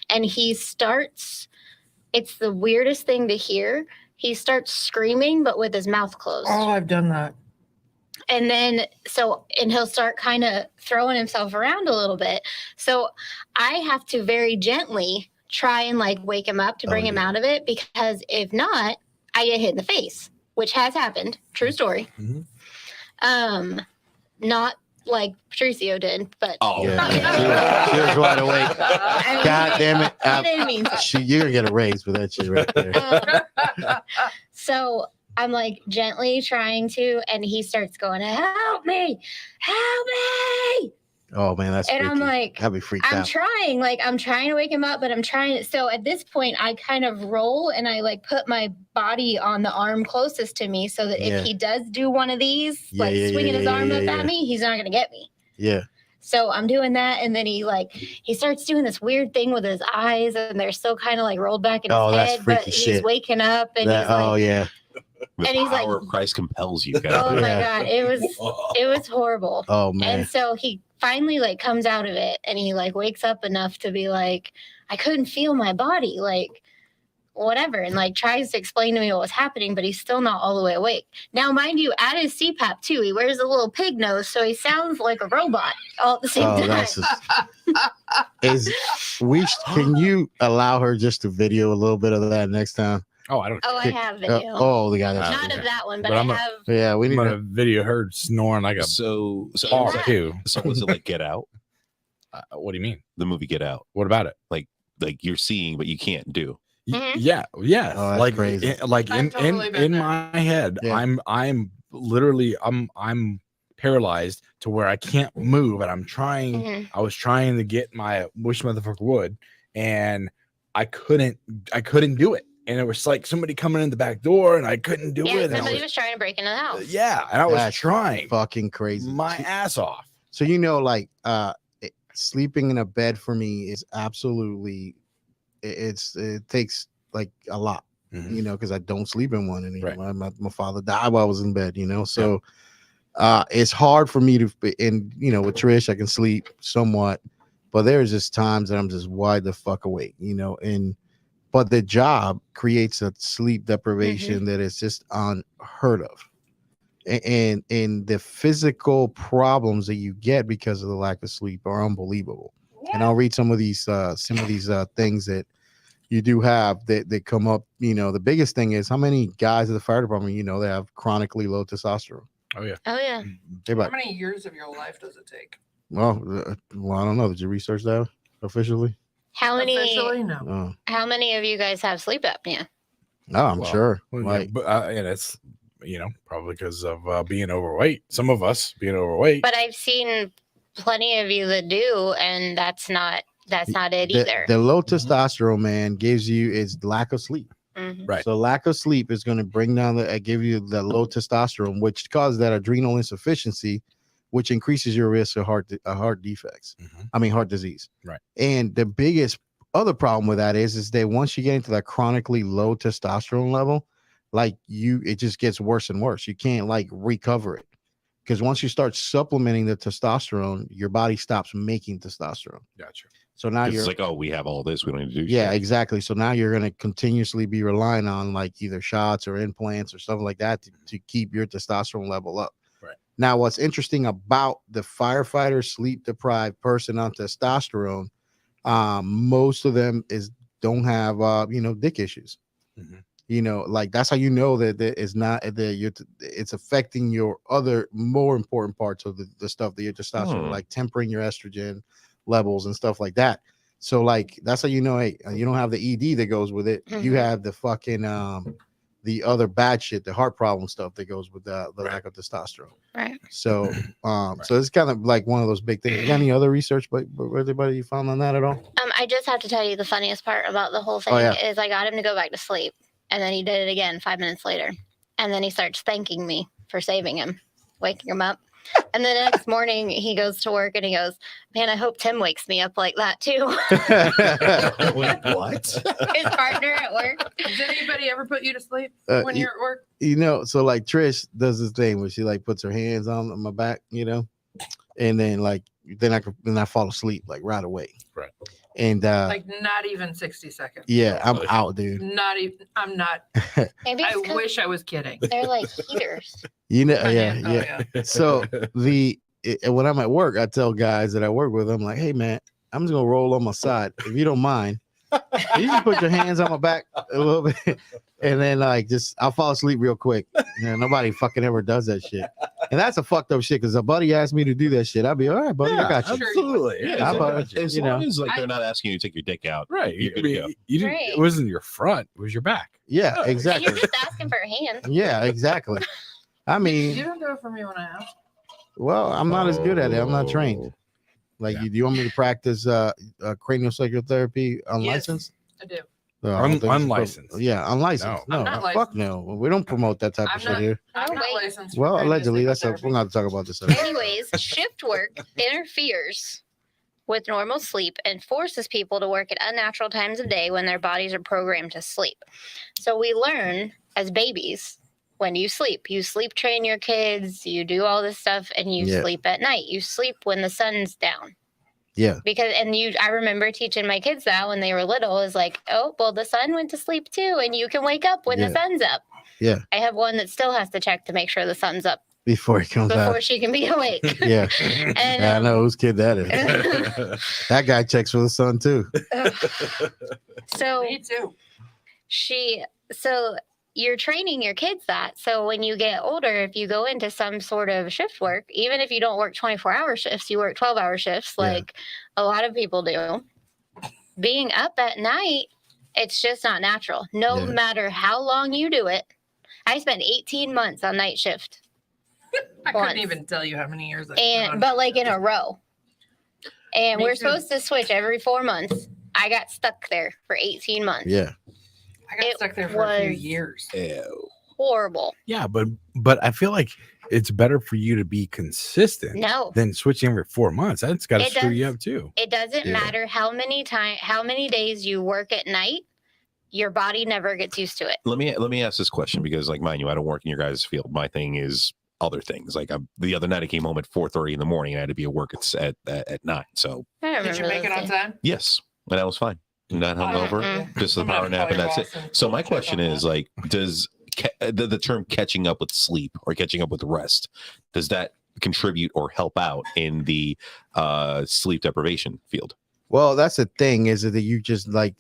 and he starts, it's the weirdest thing to hear. He starts screaming, but with his mouth closed. Oh, I've done that. And then, and he'll start kind of throwing himself around a little bit. So I have to very gently try and like wake him up to bring him out of it, because if not, I get hit in the face, which has happened. True story. Not like Patricio did, but she was wide awake. God damn it! I didn't mean to. You're gonna get a raise for that shit right there. So I'm like gently trying to, and he starts going, "Help me! Help me!" Oh man, that's and freaky. I'm like, I'd be freaked I'm out. I'm trying to wake him up, but I'm trying. So at this point, I kind of roll and I like put my body on the arm closest to me, so that if he does do one of these, swinging his arm up at me, he's not gonna get me. Yeah. So I'm doing that, and then he starts doing this weird thing with his eyes, and they're still kind of like rolled back in his head, but he's waking up, and he's like, The and power of Christ compels you. Oh my God, it was horrible. Oh man. And so he finally like comes out of it, and he like wakes up enough to be like, I couldn't feel my body, like whatever, and like tries to explain to me what was happening, but he's still not all the way awake. Now, mind you, at his CPAP too, he wears a little pig nose, so he sounds like a robot all at the same time. Can you allow her just to video a little bit of that next time? Oh, I don't. Oh, I have video. The guy that's not of that one, but I'm I have. Yeah, we need to video her snoring like a so too. So was it like Get Out? What do you mean? The movie Get Out. What about it? Like you're seeing, but you can't do. Yeah. Oh, that's crazy. In my head, I'm literally I'm paralyzed to where I can't move, and I'm trying. I was trying to get my wish motherfucker would, and I couldn't do it. And it was like somebody coming in the back door, and I couldn't do it. Somebody was trying to break into the house. And I was trying fucking crazy my ass off. So sleeping in a bed for me is absolutely it takes like a lot, because I don't sleep in one anymore. Right. My father died while I was in bed, so it's hard for me to. And with Trish, I can sleep somewhat, but there's just times that I'm just wide the fuck awake, But the job creates a sleep deprivation that is just unheard of, and the physical problems that you get because of the lack of sleep are unbelievable. Yeah. And I'll read some of these things that you do have that come up. The biggest thing is how many guys at the fire department they have chronically low testosterone. Oh yeah. How many years of your life does it take? Well, I don't know. Did you research that officially? How many? Officially, no. How many of you guys have sleep apnea? Oh, I'm sure. And it's probably because of being overweight. Some of us being overweight. But I've seen plenty of you that do, and that's not it either. The low testosterone, man, gives you is lack of sleep. Right. So lack of sleep is going to bring down give you the low testosterone, which causes that adrenal insufficiency, which increases your risk of heart defects. Heart disease. Right. And the biggest other problem with that is that once you get into that chronically low testosterone level, it just gets worse and worse. You can't recover it, because once you start supplementing the testosterone, your body stops making testosterone. Gotcha. So now it's like, oh, we have all this, we don't need to do shit. Yeah, exactly. So now you're going to continuously be relying on either shots or implants or something like that to keep your testosterone level up. Right. Now, what's interesting about the firefighter sleep deprived person on testosterone, most of them don't have dick issues. That's how you know that it's not that it's affecting your other more important parts of the stuff that your testosterone, like tempering your estrogen levels and stuff like that. So that's how you know, hey, you don't have the ED that goes with it. You have the fucking the other bad shit, the heart problem stuff that goes with the lack of testosterone. Right. So, so it's kind of like one of those big things. You got any other research, but anybody you found on that at all? I just have to tell you the funniest part about the whole thing is I got him to go back to sleep, and then he did it again 5 minutes later, and then he starts thanking me for saving him, waking him up. And the next morning he goes to work and he goes, "Man, I hope Tim wakes me up like that too." Wait, what? His partner at work. Does anybody ever put you to sleep when you're at work? You know, so like Trish does this thing where she like puts her hands on my back, you know, and then like then I fall asleep like right away. Right. And like not even 60 seconds. Yeah, I'm out, dude. Not even. I'm not. Maybe I wish I was kidding. They're like heaters. You know, yeah. So when I'm at work, I tell guys that I work with, I'm like, "Hey man, I'm just gonna roll on my side. If you don't mind, you just put your hands on my back a little bit, and then like I'll fall asleep real quick." You know, nobody fucking ever does that shit, and that's a fucked up shit. Because a buddy asked me to do that shit, I'd be all right, buddy. I got you. Absolutely. Yeah, as long as like they're not asking you to take your dick out, right? You're good to go. You didn't. It wasn't your front; it was your back. Yeah, exactly. You're just asking for a hand. Yeah, exactly. I mean, you don't do it for me when I ask. Well, I'm not as good at it. I'm not trained. Like, do you want me to practice craniosacral therapy unlicensed? Yes, I do. Unlicensed. Yeah, unlicensed. No, fuck no. We don't promote that type of shit here. I'm not licensed. Well, allegedly, we're not talking about this. Anyways, shift work interferes with normal sleep and forces people to work at unnatural times of day when their bodies are programmed to sleep. So we learn as babies when you sleep train your kids, you do all this stuff, and you sleep at night. You sleep when the sun's down. Yeah. I remember teaching my kids that when they were little is like, oh, well, the sun went to sleep too, and you can wake up when the sun's up. Yeah. I have one that still has to check to make sure the sun's up before he comes out. Before she can be awake. Yeah. And I know whose kid that is. That guy checks for the sun too. So me too. So you're training your kids that. So when you get older, if you go into some sort of shift work, even if you don't work 24-hour shifts, you work 12-hour shifts like a lot of people do. Being up at night, it's just not natural. No matter how long you do it. I spent 18 months on night shift. I couldn't even tell you how many years. But like in a row. And we're supposed to switch every 4 months. I got stuck there for 18 months. Yeah. I got stuck there for a few years. Horrible. Yeah, but I feel like it's better for you to be consistent than switching every 4 months. That's got to screw you up too. It doesn't matter how many days you work at night. Your body never gets used to it. Let me ask this question because, like, mind you, I don't work in your guys' field. My thing is other things. Like the other night, I came home at 4:30 in the morning and I had to be at work at 9. So did you make it on time? Yes, and that was fine. Not hungover, just the power nap, and that's it. So my question is, like, does the term catching up with sleep or catching up with rest, does that contribute or help out in the sleep deprivation field? Well, that's the thing, is that you just like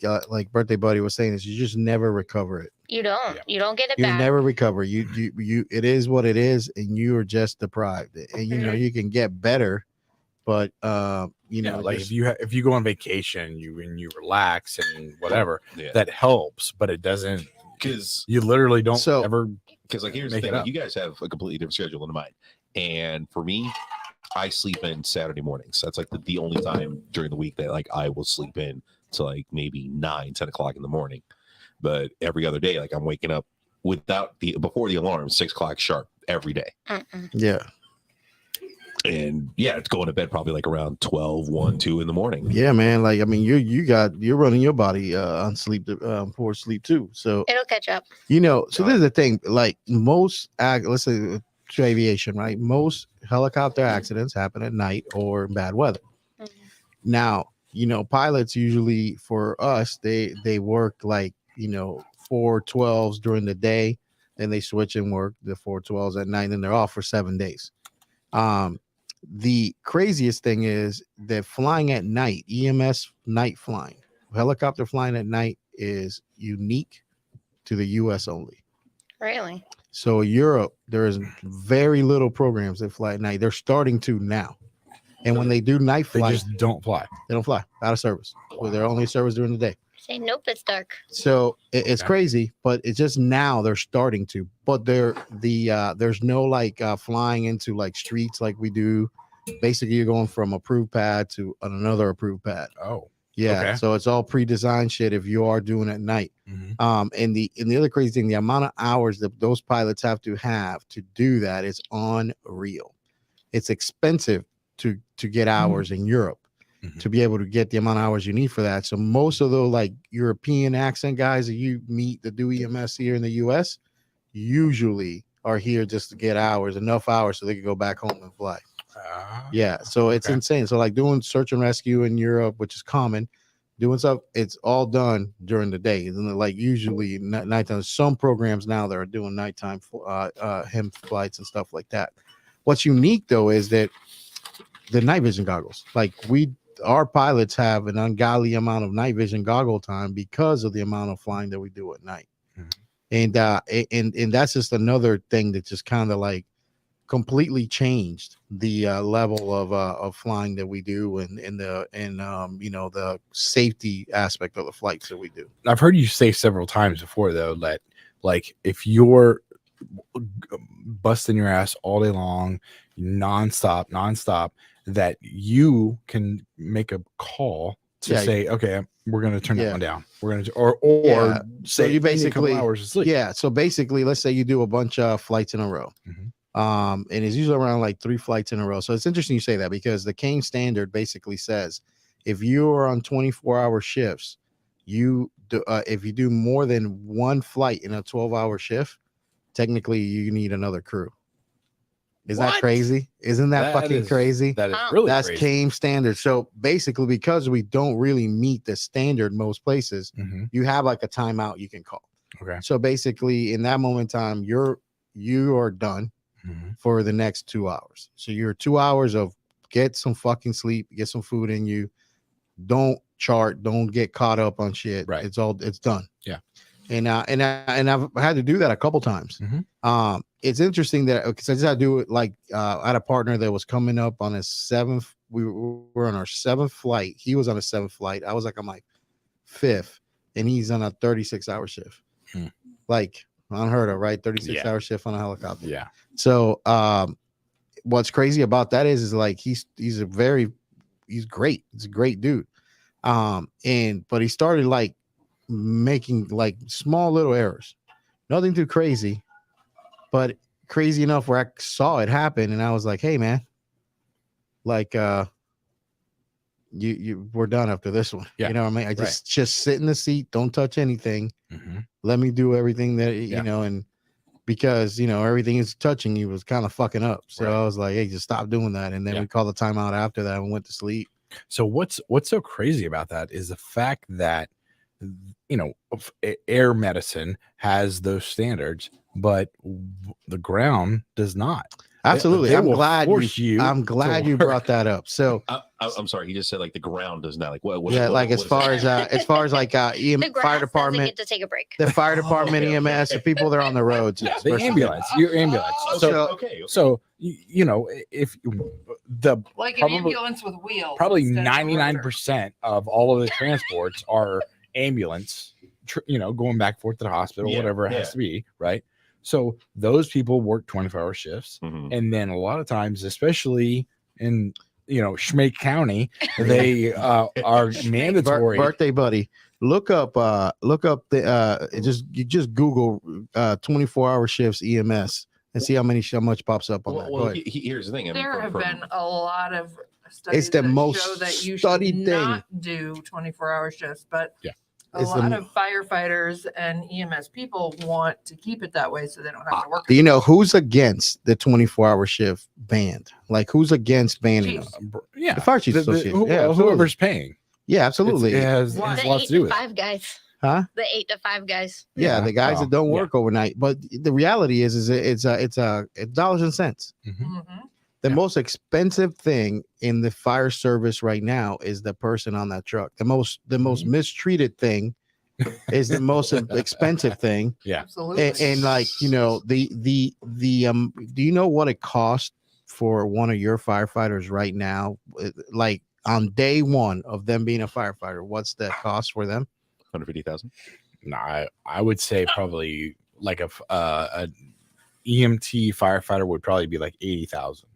Birthday Buddy was saying, is you just never recover it. You don't. You don't get it you back. You never recover. You it is what it is, and you are just deprived. And you know you can get better, but you know, like if you go on vacation, you relax and whatever, that helps, but it doesn't, because you literally don't ever. Because like here's the thing, you guys have a completely different schedule than mine, and for me, I sleep in Saturday mornings. That's like the only time during the week that like I will sleep in to like maybe 9-10 o'clock in the morning. But every other day, like I'm waking up before the alarm, 6 o'clock sharp every day. Yeah. And it's going to bed probably like around 12, 1, 2 in the morning. Yeah, man. Like, I mean, you're running your body on poor sleep too. So it'll catch up. You know, so this is the thing. Like most, let's say to aviation, right? Most helicopter accidents happen at night or bad weather. Now, you know, pilots usually for us, they work like, you know, 4/12s during the day, then they switch and work the 4/12s at night, and they're off for 7 days. The craziest thing is that flying at night, EMS night flying, helicopter flying at night is unique to the US only. Really? So Europe, there is very little programs that fly at night. They're starting to now. And when they do night flight, they just don't fly. They don't fly, out of service. Well, they're only service during the day. Say nope, it's dark. So it's crazy, but it's just now they're starting to. But there's no like flying into like streets like we do. Basically, you're going from approved pad to another approved pad. Oh, yeah. okay. So it's all pre-designed shit if you are doing it at night. And the other crazy thing, the amount of hours that those pilots have to do that is unreal. It's expensive to get hours in Europe. To be able to get the amount of hours you need for that. So most of the like European accent guys that you meet that do EMS here in the US usually are here just to get enough hours so they can go back home and fly. Yeah, so it's insane. So like doing search and rescue in Europe, which is common, doing stuff, it's all done during the day. And like usually nighttime, some programs now that are doing nighttime HEM flights and stuff like that. What's unique though is that the night vision goggles, like our pilots have an ungodly amount of night vision goggle time because of the amount of flying that we do at night. And that's just another thing that just kind of like completely changed the level of flying that we do and the safety aspect of the flights that we do. I've heard you say several times before though that like if you're busting your ass all day long, nonstop, that you can make a call to say, okay, we're going to turn that one down. We're going to, or so say you basically, hours of sleep. Yeah. So basically, let's say you do a bunch of flights in a row. And it's usually around like 3 flights in a row. So it's interesting you say that because the Kane standard basically says if you are on 24-hour shifts, if you do more than 1 flight in a 12-hour shift, technically you need another crew. Isn't that crazy? Isn't that fucking crazy? That is really That's crazy. Kane standard. So basically, because we don't really meet the standard most places, you have like a timeout you can call. Okay. So basically, in that moment in time, you are done for the next 2 hours. So you're 2 hours of get some fucking sleep, get some food in you. Don't chart. Don't get caught up on shit. Right. It's done. Yeah. And I've had to do that a couple times. It's interesting that because I just had to do it like I had a partner that was coming up on his 7th. We were on our 7th flight. He was on a 7th flight. I was like on my 5th, and he's on a 36-hour shift. Like unheard of, right? 36-hour shift on a helicopter. Yeah. So what's crazy about that is like he's great. He's a great dude. But he started like making like small little errors, nothing too crazy, but crazy enough where I saw it happen and I was like, hey man, like we're done after this one. You know what I mean? I just sit in the seat, don't touch anything, let me do everything that you know, and because everything is touching you was kind of fucking up, so I was like, hey, just stop doing that. And then we called the timeout after that and went to sleep. So what's so crazy about that is the fact that air medicine has those standards, but the ground does not. Absolutely. I'm glad you brought that up. So I'm sorry. He just said like the ground does not as far as like the fire department get to take a break. The fire department, EMS, the people that are on the roads. Yeah, the ambulance, your ambulance. So if the like an ambulance with wheels, probably 99% of all of the transports are ambulance, going back and forth to the hospital, whatever it has to be, right? So those people work 24-hour shifts, and then a lot of times, especially in Schmake County, they are mandatory. Birthday buddy, look up the just Google 24-hour shifts EMS and see how much pops up on that. Well, here's the thing. There have been a lot of studies it's the most show that you studied should thing. not do 24-hour shifts, but a lot of firefighters and EMS people want to keep it that way so they don't have to work. Do you know who's against the 24-hour shift banned? Like who's against banning them? Yeah, the fire chiefs association. Whoever's paying. Yeah, absolutely. It has lots to do with 5 guys. Huh? The 8 to 5 guys. Yeah, the guys that don't work overnight. But the reality is it's dollars and cents. The most expensive thing in the fire service right now is the person on that truck. The most mistreated thing is the most expensive thing. Yeah, absolutely. And like the do you know what it costs for one of your firefighters right now? Like on day one of them being a firefighter, what's the cost for them? 150,000. No, I would say probably like a EMT firefighter would probably be like 80,000.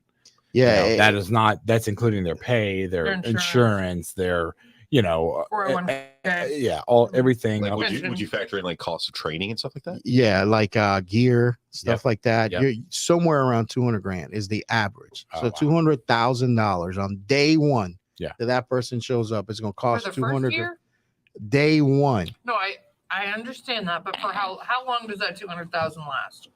Yeah, that is not. That's including their pay, their insurance, their 401k. Everything. Like, would you factor in like cost of training and stuff like that? Yeah, like gear, stuff like that. Yep. You're somewhere around 200 grand is the average. Oh, so wow. $200,000 on day one. Yeah. That person shows up, it's going to cost For the 200 first year? Day one. No, I understand that, but for how long does that 200,000 last?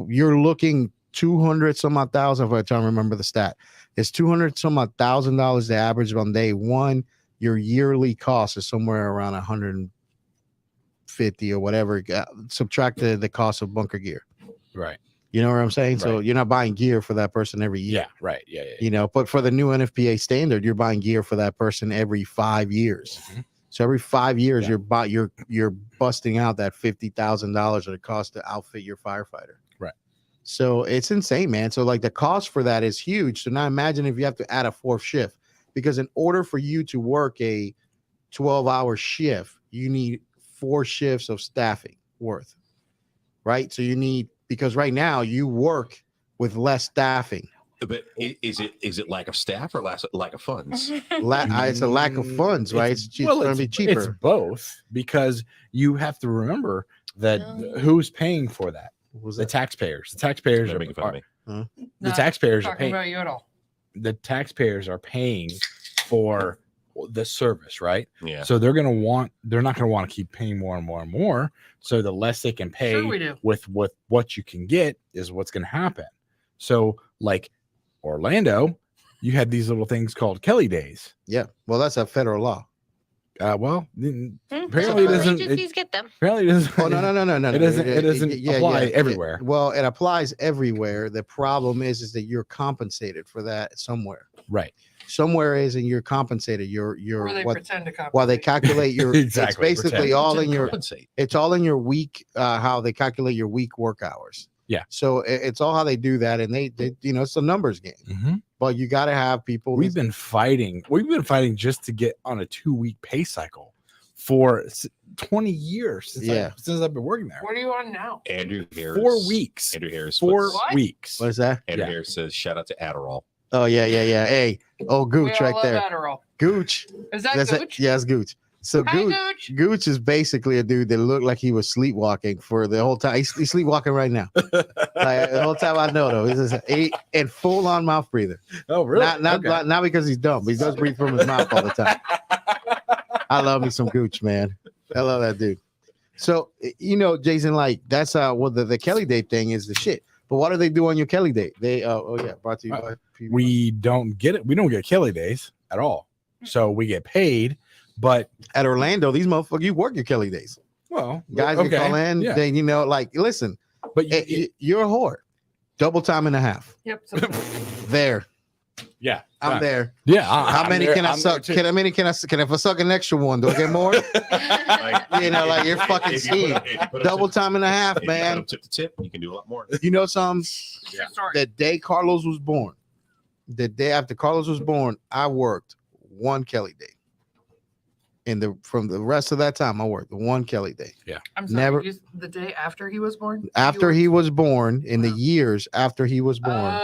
You're looking 200 some odd thousand, if I try to remember the stat. It's 200 some odd $1,000 the average on day one. Your yearly cost is somewhere around 150 or whatever. Subtract the cost of bunker gear. Right. You know what I'm saying? Right. So you're not buying gear for that person every year. Yeah. Right. Yeah. But for the new NFPA standard, you're buying gear for that person every 5 years. Mm-hmm. So every 5 years, you're busting out that $50,000 that it costs to outfit your firefighter. Right. So it's insane, man. So like the cost for that is huge. So now imagine if you have to add a fourth shift, because in order for you to work a 12-hour shift, you need 4 shifts of staffing worth. Right. So you need, because right now you work with less staffing. But is it lack of staff or lack of funds? It's a lack of funds, right? It's going to be cheaper. It's both, because you have to remember that who's paying for that? The taxpayers. The taxpayers are the taxpayers are paying. About you at all. The taxpayers are paying for the service, right? Yeah. So they're not going to want to keep paying more and more and more. So the less they can pay with what you can get is what's going to happen. So like Orlando, you had these little things called Kelly days. Yeah. Well, that's a federal law. Apparently it doesn't. Agencies get them. Apparently it doesn't. Oh no. It doesn't apply everywhere. Well, it applies everywhere. The problem is that you're compensated for that somewhere. Right. Somewhere is, and you're compensated. You're or they pretend to compensate. While they calculate your exactly. It's basically all in your. Compensate. It's all in your week. How they calculate your week work hours. Yeah. So it's all how they do that, and they it's a numbers game. Mm-hmm. But you got to have people. We've been fighting just to get on a 2-week pay cycle for 20 years since I've been working there. What are you on now? Andrew Harris. 4 weeks. Andrew Harris. 4 weeks. What is that? Andrew Harris says, "Shout out to Adderall." Oh yeah. Hey, Gooch right there. Adderall. Gooch. Is that Gooch? Yes, Gooch. So Gooch is basically a dude that looked like he was sleepwalking for the whole time. He's sleepwalking right now. Like, the whole time I know though, he's and full on mouth breather. Oh really? Not because he's dumb, but he does breathe from his mouth all the time. I love me some Gooch, man. I love that dude. So Jason, like that's the Kelly Day thing is the shit. But what do they do on your Kelly Day? They brought to you by PB. We don't get it. We don't get Kelly days at all. So we get paid. But at Orlando, these motherfuckers, you work your Kelly days. Well, guys can call in. Yeah. They, listen, but you're a whore. Double time and a half. Yep. There. Yeah. I'm there. Yeah. How many can I suck? Can I if I suck an extra one, do I get more? Like you're fucking skiing. Double time and a half, man. Tip to tip, you can do a lot more. You know something? Yeah. The day Carlos was born, the day after Carlos was born, I worked 1 Kelly day. From the rest of that time, I worked 1 Kelly day. Yeah. I'm sorry. The day after he was born? After he was born, in the years after he was born,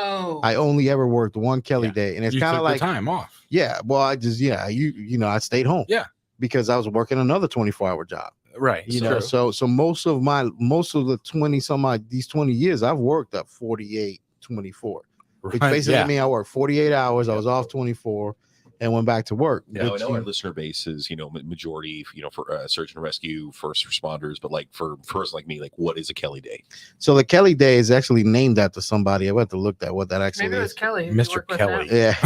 I only ever worked 1 Kelly day. And it's kind of like time off. Yeah. Well, I just, I stayed home. Yeah. Because I was working another 24-hour job. Right. So most of the 20 some odd, these 20 years, I've worked up 48, 24. Which basically means I worked 48 hours. I was off 24. And went back to work. Yeah, I know our listener base is, majority, for search and rescue, first responders, but like for person like me, like what is a Kelly Day? So the Kelly Day is actually named after somebody. I went to look at what that actually Maybe it was is. Kelly. Mr. Kelly. Yeah.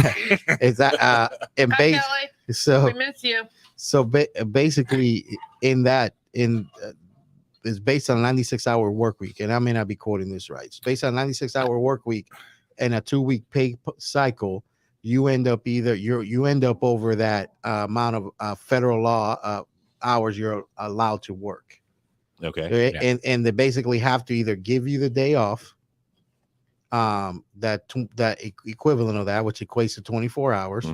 Is that and Kelly. So we miss you. So basically it's based on a 96-hour work week, and I may not be quoting this right. It's based on a 96-hour work week and a 2-week pay cycle. You end up over that amount of federal law hours you're allowed to work. Okay. And they basically have to either give you the day off equivalent of that, which equates to 24 hours,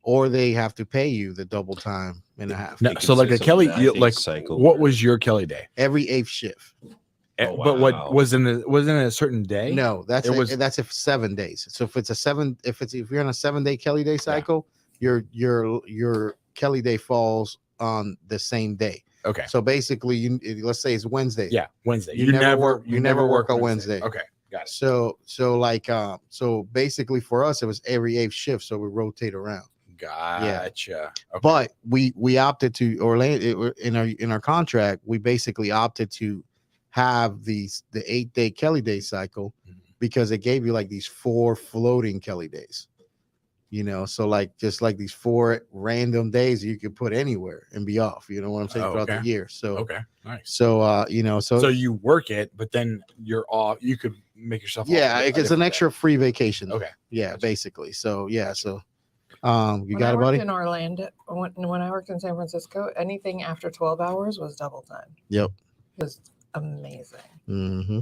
or they have to pay you the double time and a half. No, so like a Kelly, like cycle. what was your Kelly day? Every 8th shift. Oh, wow. But what wasn't it a certain day? No, that's if 7 days. So if you're on a 7-day Kelly day cycle, your Kelly day falls on the same day. Okay. So basically, let's say it's Wednesday. Yeah, Wednesday. You never work on Wednesday. Okay, got it. So basically for us, it was every 8th shift, so we rotate around. Gotcha. Yeah. Okay. But we opted to in our contract, we basically opted to have the 8-day Kelly day cycle because it gave you like these 4 floating Kelly days. So like just like these 4 random days you could put anywhere and be off. You know what I'm saying? Throughout the year. So okay, nice. So so you work it, but then you're off. You could make yourself off it's an extra free vacation. Okay. Yeah, basically. So you When got I it, worked buddy? in Orlando, when I worked in San Francisco, anything after 12 hours was double time. Yep. It was amazing. Mm-hmm.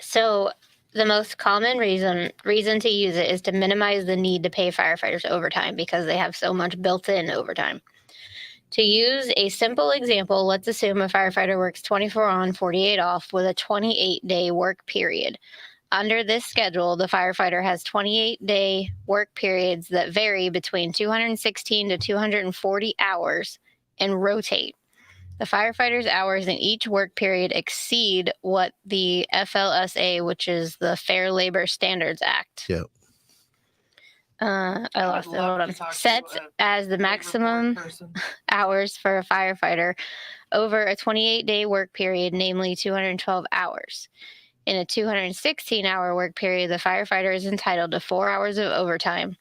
So the most common reason to use it is to minimize the need to pay firefighters overtime because they have so much built-in overtime. To use a simple example, let's assume a firefighter works 24 on, 48 off with a 28-day work period. Under this schedule, the firefighter has 28-day work periods that vary between 216 to 240 hours and rotate. The firefighter's hours in each work period exceed what the FLSA, which is the Fair Labor Standards Act. Yep. I lost it. Hold on. Sets as the maximum hours for a firefighter over a 28-day work period, namely 212 hours. In a 216-hour work period, the firefighter is entitled to 4 hours of overtime,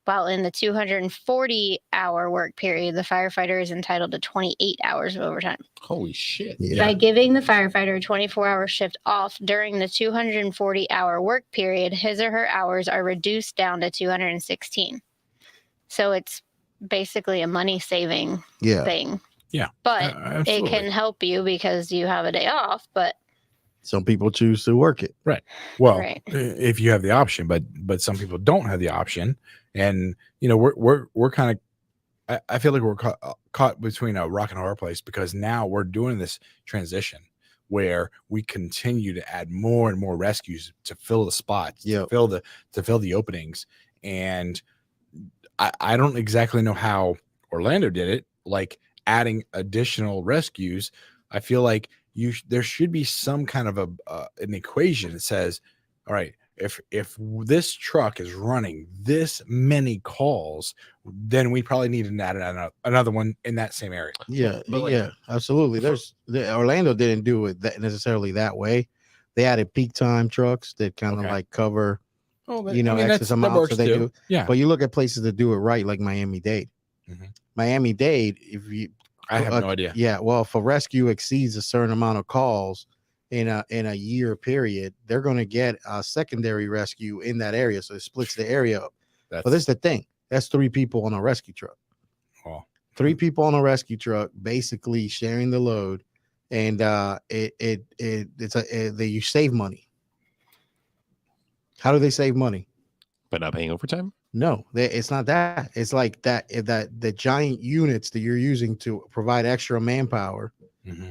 while in the 240-hour work period, the firefighter is entitled to 28 hours of overtime. Holy shit. Yeah. By giving the firefighter a 24-hour shift off during the 240-hour work period, his or her hours are reduced down to 216. So it's basically a money-saving thing. Yeah. But it can help you because you have a day off, but some people choose to work it. Right. Well, if you have the option, but some people don't have the option. And, we're kind of, I feel like we're caught between a rock and a hard place because now we're doing this transition where we continue to add more and more rescues to fill the spots, to fill the openings. And I don't exactly know how Orlando did it, like adding additional rescues. I feel like there should be some kind of an equation that says, all right, if this truck is running this many calls, then we probably need to add another one in that same area. Yeah, absolutely. Orlando didn't do it necessarily that way. They added peak time trucks that kind of like cover, excess amounts. So they do. Yeah. But you look at places that do it right, like Miami-Dade. Mm-hmm. Miami-Dade, I have no idea. Yeah, well, if a rescue exceeds a certain amount of calls in a year period, they're going to get a secondary rescue in that area, so it splits the area up. But this is the thing: that's 3 people on a rescue truck. Oh. 3 people on a rescue truck, basically sharing the load, and you save money. How do they save money? By not paying overtime? No, it's not that. It's like that the giant units that you're using to provide extra manpower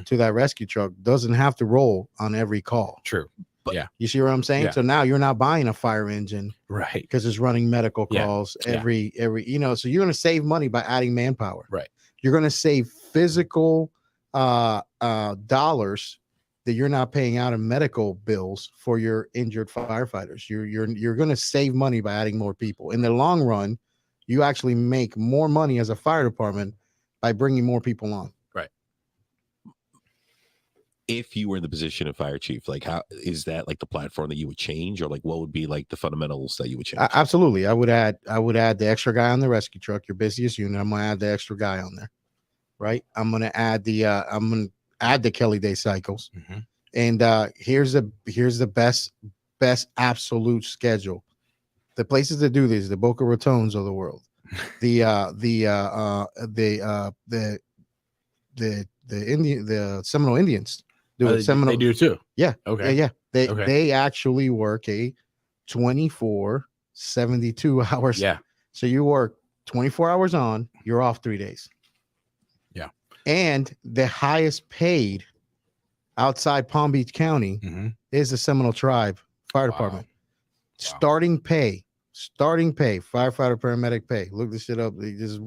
to that rescue truck doesn't have to roll on every call. True. But you see what I'm saying? Yeah. So now you're not buying a fire engine, right? Because it's running medical calls every so you're going to save money by adding manpower. Right. You're going to save physical dollars that you're not paying out in medical bills for your injured firefighters. You're going to save money by adding more people. In the long run, you actually make more money as a fire department by bringing more people on. Right. If you were in the position of fire chief, like how is that like the platform that you would change, or like what would be like the fundamentals that you would change? Absolutely. I would add the extra guy on the rescue truck, your busiest unit. I'm going to add the extra guy on there. Right. I'm going to add the Kelly day cycles. Mm-hmm. And here's the best absolute schedule. The places that do this, the Boca Ratons of the world, the Seminole Indians do it. They do too. Yeah. Okay. Yeah. They actually work a 24, 72 hours. Yeah. So you work 24 hours on, you're off 3 days. Yeah. And the highest paid outside Palm Beach County is the Seminole Tribe Fire Department. Starting pay, firefighter, paramedic pay. Look this shit up. This is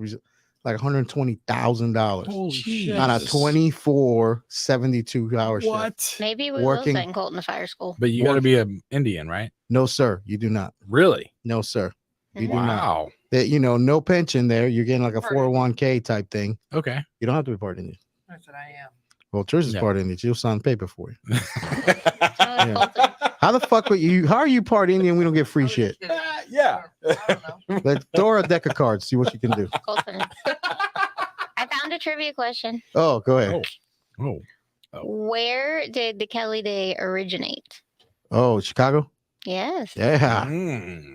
like $120,000. Holy shit. On a 24, 72 hour shift. What? Maybe we Working- will send Colton to fire school. But you got to be an Indian, right? No, sir. You do not. Really? No, sir. You do not. Wow. That, you know, no pension there. You're getting like a 401k type thing. Okay. You don't have to be part Indian. That's what I am. Well, Trish is part Indian. She'll sign paper for you. Yeah. How the fuck would you? How are you part Indian? We don't get free shit. Yeah. I don't know. Let's throw her a deck of cards. See what you can do. Colton. I found a trivia question. Oh, go ahead. Oh. Where did the Kelly Day originate? Oh, Chicago. Yes. Yeah.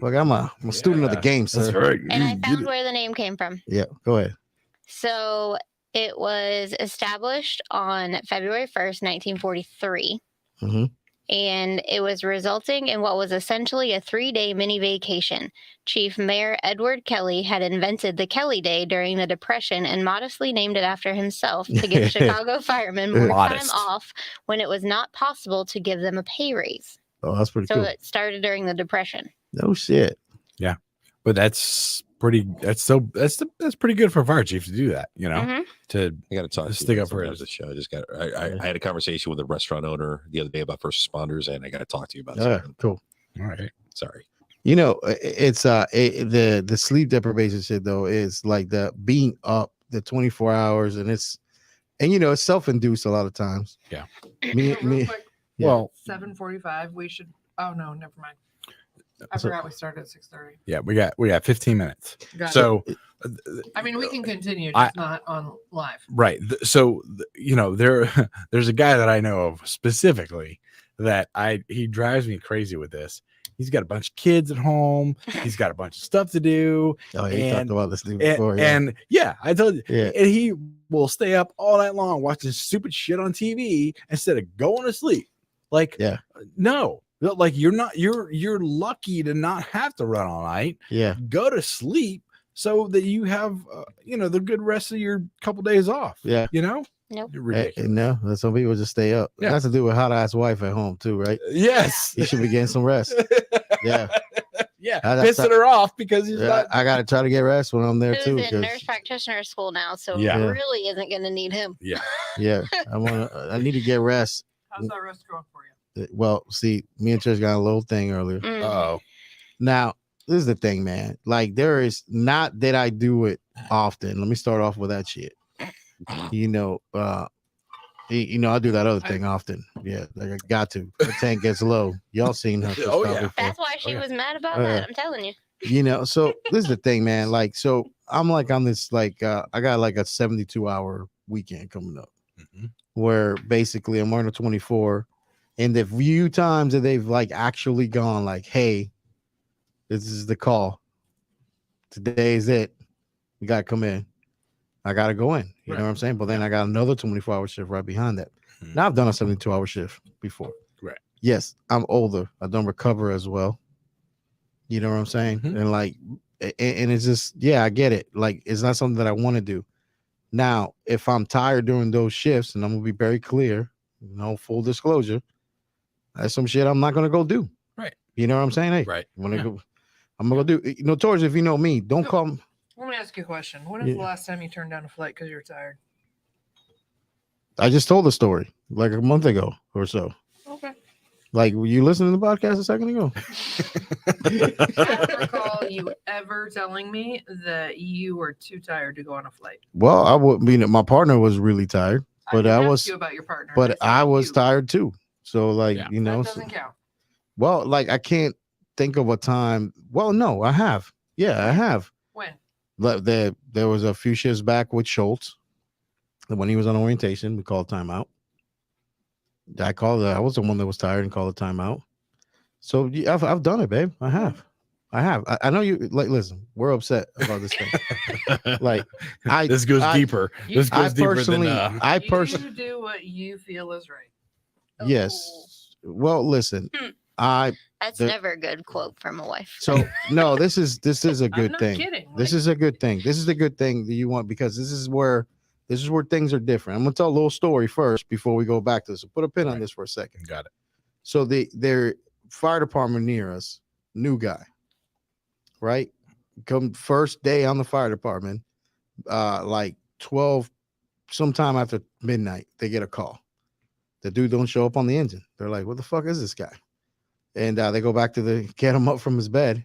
Look, I'm a student of the game, sir. That's right. And I found where the name came from. Yeah. Go ahead. So it was established on February 1st, 1943. And it was resulting in what was essentially a 3-day mini vacation. Chief Mayor Edward Kelly had invented the Kelly Day during the Depression and modestly named it after himself to give Chicago firemen more time off when it was not possible to give them a pay raise. Oh, that's pretty So cool. it started during the Depression. No shit. Yeah. But that's pretty good for a fire chief to do that, you know, to I got to talk. stick up for it. The show. I had a conversation with a restaurant owner the other day about first responders, and I got to talk to you about something. Cool. All right. Sorry. You know, it's the sleep deprivation shit though is like the being up the 24 hours, and you know it's self-induced a lot of times. Yeah. Real quick, Yeah. Well, 7:45. We should. Oh no, never mind. I forgot we started at 6:30. yeah, we got 15 minutes. Got So I mean, we can continue, just not on live. right. So you know, there's a guy that I know of specifically that he drives me crazy with this. He's got a bunch of kids at home. He's got a bunch of stuff to do. Oh, yeah, you talked about this dude and, before. And yeah, I told you. Yeah. And he will stay up all night long watching stupid shit on TV instead of going to sleep. Like, no, like you're lucky to not have to run all night. Yeah. Go to sleep so that you have, the good rest of your couple days off. Yeah. You know? Nope. Ridiculous. No, some people just stay up. Yeah. It has to do with hot ass wife at home too, right? Yes. You should be getting some rest. Yeah. Yeah. That's Pissing her off because he's not. I got to try to get rest when I'm there Who's too. in nurse practitioner school now, so Yeah. really isn't going to need him. Yeah. Yeah. I need to get rest. How's that rest going for you? Well, see, me and Trish got a little thing earlier. Oh. Now, this is the thing, man. Like, there is not that I do it often. Let me start off with that shit. I do that other thing often. Yeah, like I got to. The tank gets low. Y'all seen her. Oh, yeah. That's why she was mad about that. I'm telling you. So this is the thing, man. Like, so I'm like on this, like, I got like a 72-hour weekend coming up where basically I'm wearing a 24. And the few times that they've like actually gone like, hey, this is the call. Today is it. You got to come in. I got to go in. You know what I'm saying? But then I got another 24-hour shift right behind that. Now I've done a 72-hour shift before. Right. Yes, I'm older. I don't recover as well. You know what I'm saying? And like, and it's just, I get it. Like, it's not something that I want to do. Now, if I'm tired during those shifts, and I'm going to be very clear, full disclosure, that's some shit I'm not going to go do. Right. You know what I'm saying? Hey, right. I'm going to go do, Torres, if you know me, don't call me. Let me ask you a question. When was the last time you turned down a flight because you were tired? I just told the story like a month ago or so. Okay. Like, were you listening to the podcast a second ago? I don't recall you ever telling me that you were too tired to go on a flight. Well, I would mean my partner was really tired, but I was you about your partner, but I was tired too. So like, that doesn't count. Well, like I can't think of a time. Well, no, I have. Yeah, I have. When? There was a few shifts back with Schultz. When he was on orientation, we called timeout. I was the one that was tired and called a timeout. So yeah, I've done it, babe. I have. I know you like. Listen, we're upset about this thing. Like, this goes deeper. This goes deeper than. You do what you feel is right. Yes. Well, listen. That's the- never a good quote from a wife. So no, this is a good not thing. kidding. This is a good thing. This is the good thing that you want, because this is where things are different. I'm gonna tell a little story first before we go back to this. So put a pin on this for a second. Got it. So their fire department near us, new guy, right? Come first day on the fire department, like 12, sometime after midnight, they get a call. The dude don't show up on the engine. They're like, what the fuck is this guy? And they go back to get him up from his bed.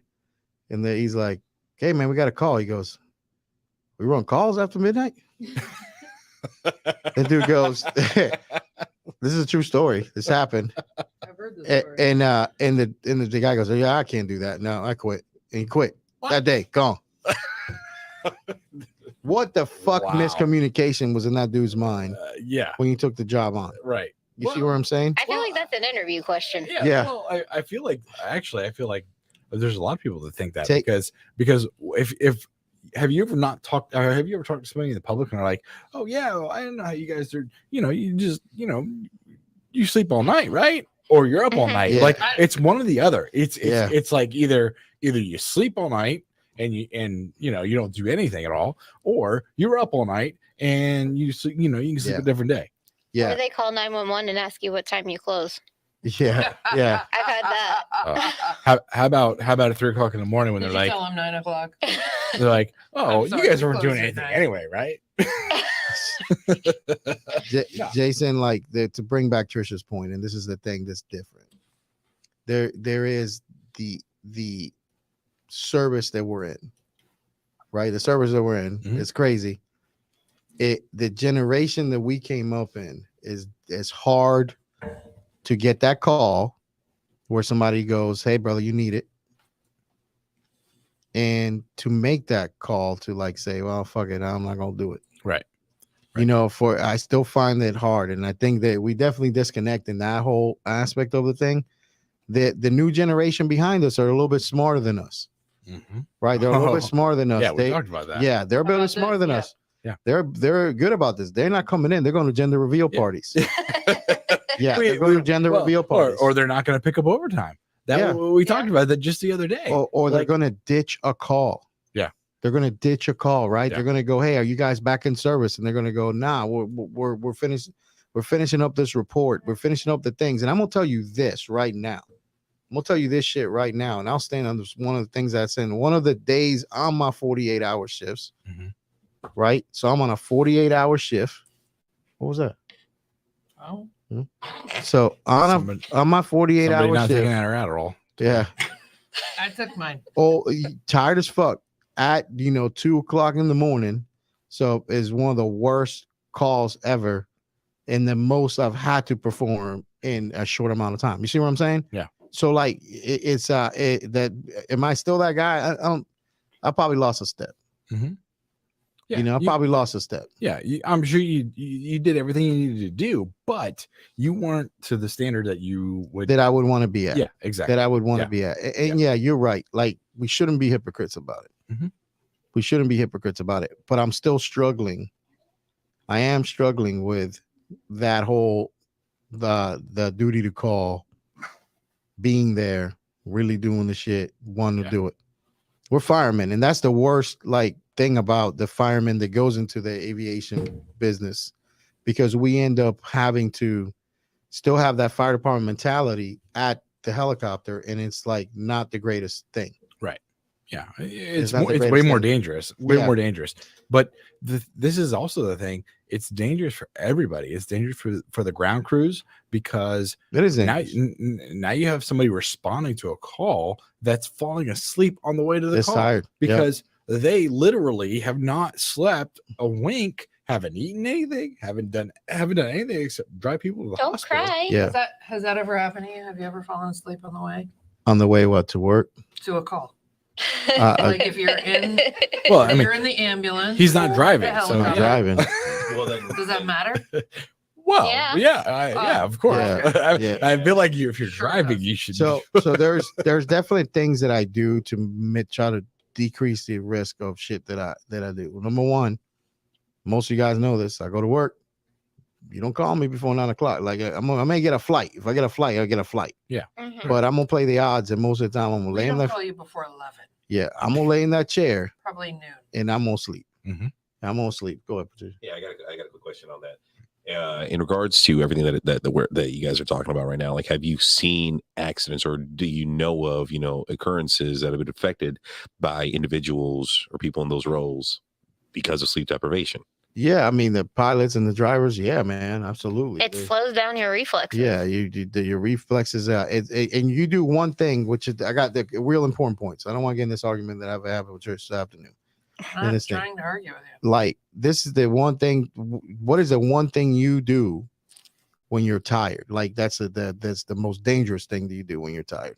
And he's like, hey, man, we got a call. He goes, we run calls after midnight? The dude goes, this is a true story. This happened. I've heard this story. And the guy goes, yeah, I can't do that. No, I quit. And he quit that day. Gone. What the fuck miscommunication was in that dude's mind Yeah. when he took the job on? Right. You see what I'm saying? I feel like that's an interview question. Yeah. Well, I feel like there's a lot of people that think that because if have you ever talked to somebody in the public and they're like, oh yeah, well, I don't know how you guys are, you just you sleep all night, right? Or you're up all night. Yeah. Like it's one or the other. It's like either you sleep all night and you don't do anything at all, or you're up all night and you can sleep a different day. Yeah. Or they call 911 and ask you what time you close. Yeah. Yeah. I've had that. How about at 3 o'clock in the morning when Did they're you like, tell him 9 o'clock? they're like, oh, I'm sorry, you guys we weren't close doing at anything 9. anyway, right? Jason, like to bring back Trisha's point, and this is the thing that's different. There is the service that we're in, right? The service that we're in is crazy. The generation that we came up in is hard to get that call where somebody goes, hey brother, you need it. And to make that call to like say, well, fuck it, I'm not gonna do it. Right. I still find it hard. And I think that we definitely disconnect in that whole aspect of the thing. The new generation behind us are a little bit smarter than us. Mm-hmm. Right. They're a little bit smarter than us. Yeah, we talked about that. Yeah, they're a bit smarter than us. Yeah. They're good about this. They're not coming in. They're going to gender reveal parties. Yeah, they're going to gender reveal parties. Or they're not going to pick up overtime. We talked about that just the other day. Or they're going to ditch a call. Yeah. They're going to ditch a call, right? Yeah. They're going to go, hey, are you guys back in service? And they're going to go, nah, we're finished. We're finishing up this report. We're finishing up the things. And I'm going to tell you this right now. I'm going to tell you this shit right now. And I'll stand on this. One of the things I said, one of the days on my 48-hour shifts, right? So I'm on a 48-hour shift. What was that? Oh. So on my 48-hour not shift. taking that Adderall. Yeah. I took mine. Oh, tired as fuck at 2 o'clock in the morning. So it's one of the worst calls ever, and the most I've had to perform in a short amount of time. You see what I'm saying? Yeah. So like am I still that guy? I probably lost a step. Mm-hmm. Yeah, I probably lost a step. Yeah, I'm sure you did everything you needed to do, but you weren't to the standard that I would want to be at. Yeah, exactly. That I would want to be at. And yeah, you're right. Like we shouldn't be hypocrites about it. Mm-hmm. We shouldn't be hypocrites about it. But I'm still struggling. I am struggling with that whole the duty to call, being there, really doing the shit, wanting to do it. We're firemen, and that's the worst thing about the fireman that goes into the aviation business, because we end up having to still have that fire department mentality at the helicopter, and it's not the greatest thing. Right. Yeah. It's way more dangerous. More dangerous. But this is also the thing. It's dangerous for everybody. It's dangerous for the ground crews, because it is now you have somebody responding to a call that's falling asleep on the way to the call. Tired. Because they literally have not slept a wink, haven't eaten anything, haven't done anything except drive people to the hospital. Don't cry. Yeah. Has that ever happened to you? Have you ever fallen asleep on the way? On the way to work? To a call. Like if you're in you're in the ambulance. He's not driving, so I'm driving. Well, then, does that matter? Well, Yeah. yeah, of course. Yeah. I feel like if you're driving, you should. So there's definitely things that I do to try to decrease the risk of shit that I do. Number one, most of you guys know this. I go to work, you don't call me before 9 o'clock. Like I may get a flight. If I get a flight, I'll get a flight. Yeah. But I'm gonna play the odds, and most of the time I'm gonna lay in that. Call you before 11. Yeah, I'm gonna lay in that chair. Probably noon. And I'm gonna sleep. Mm-hmm. I'm gonna sleep. Go ahead, Patricia. Yeah, I got a quick question on that. In regards to everything that you guys are talking about right now, like, have you seen accidents, or do you know of occurrences that have been affected by individuals or people in those roles because of sleep deprivation? Yeah, I mean the pilots and the drivers. Yeah, man, absolutely. It slows down your reflexes. Yeah, your reflexes. And you do one thing, which is, I got the real important points. I don't want to get in this argument that I've had with church this afternoon. I'm not trying to argue with you. Like, this is the one thing. What is the one thing you do when you're tired? Like, that's the most dangerous thing that you do when you're tired.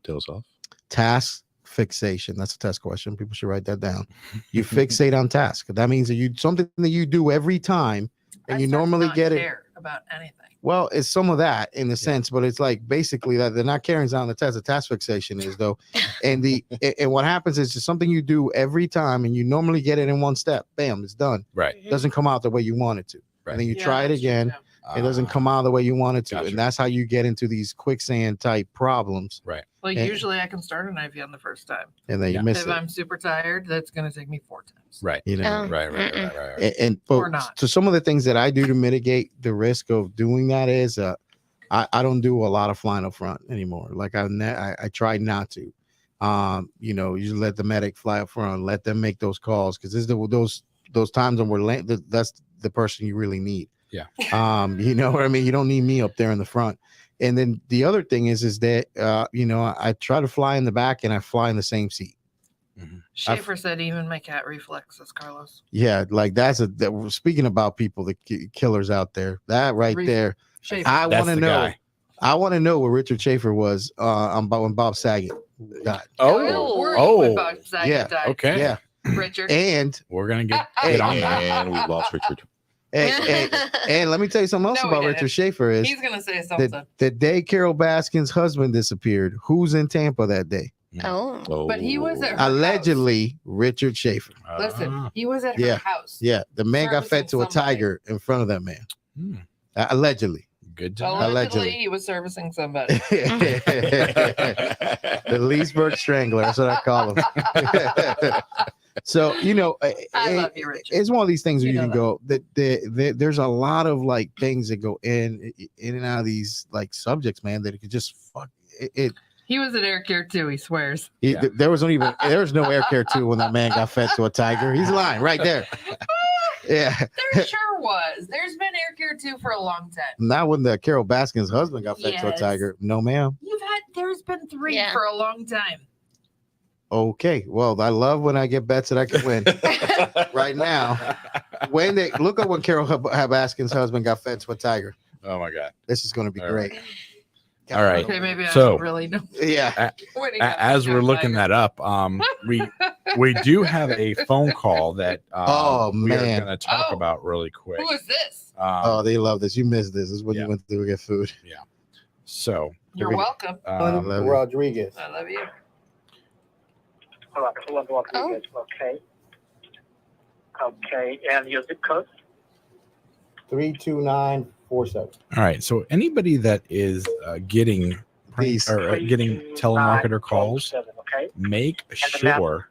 Tell us off. Task fixation. That's a test question. People should write that down. You fixate on task. That means that something that you do every time, and you normally get it. About anything. Well, it's some of that in the sense, but it's like basically that they're not carrying on the test. The task fixation is though, and what happens is just something you do every time, and you normally get it in one step. Bam, it's done. Right. It doesn't come out the way you want it to, and then you try it again. It doesn't come out the way you want it to, and that's how you get into these quicksand type problems. Right. Like, usually I can start an IV on the first time, and then you miss it. If I'm super tired, that's going to take me 4 times. Right. Right. And so some of the things that I do to mitigate the risk of doing that is I don't do a lot of flying up front anymore. Like I try not to. You let the medic fly up front, let them make those calls, because there's those times when that's the person you really need. Yeah. You know what I mean? You don't need me up there in the front. And then the other thing is that I try to fly in the back, and I fly in the same seat. Mm-hmm. Schaefer said even my cat reflexes, Carlos. Yeah, like speaking about people, the killers out there, that right there. Schaefer. I want to know. Guy. I want to know where Richard Schaefer was when Bob Saget died. When Bob Saget died. Okay. Yeah, Richard. And we're gonna get on that. And we lost Richard. And let me tell you something else about Richard Schaefer is he's gonna say something. The day Carol Baskin's husband disappeared, who's in Tampa that day? Oh. But he was at her allegedly house. Richard Schaefer. Listen, he was at her house. Yeah, the man got fed to a tiger in front of that man. Allegedly. Good job. Allegedly, he was servicing somebody. The Leesburg Strangler. That's what I call him. So, I love you, Richard. It's one of these things where you can go that there's a lot of like things that go in and out of these like subjects, man, that it could just fuck it. He was at Air Care too, he swears. There was no Air Care 2 when that man got fed to a tiger. He's lying right there. Yeah. There sure was. There's been Air Care 2 for a long time. Not when the Carol Baskin's husband got fed to a tiger. No, ma'am. There's been 3 for a long time. Okay. Well, I love when I get bets that I can win. Right now, look up when Carol Baskin's husband got fed to a tiger. Oh my God. This is going to be great. All right. Okay, maybe I should really know. Yeah. As we're looking that up, we do have a phone call that we are going to talk about really quick. Who is this? They love this. You missed this. This is when you went to get food. Yeah. So you're welcome. Rodriguez. I love you. Rodriguez. Okay. And your zip code? 32947. All right. So anybody that is getting telemarketer calls, make sure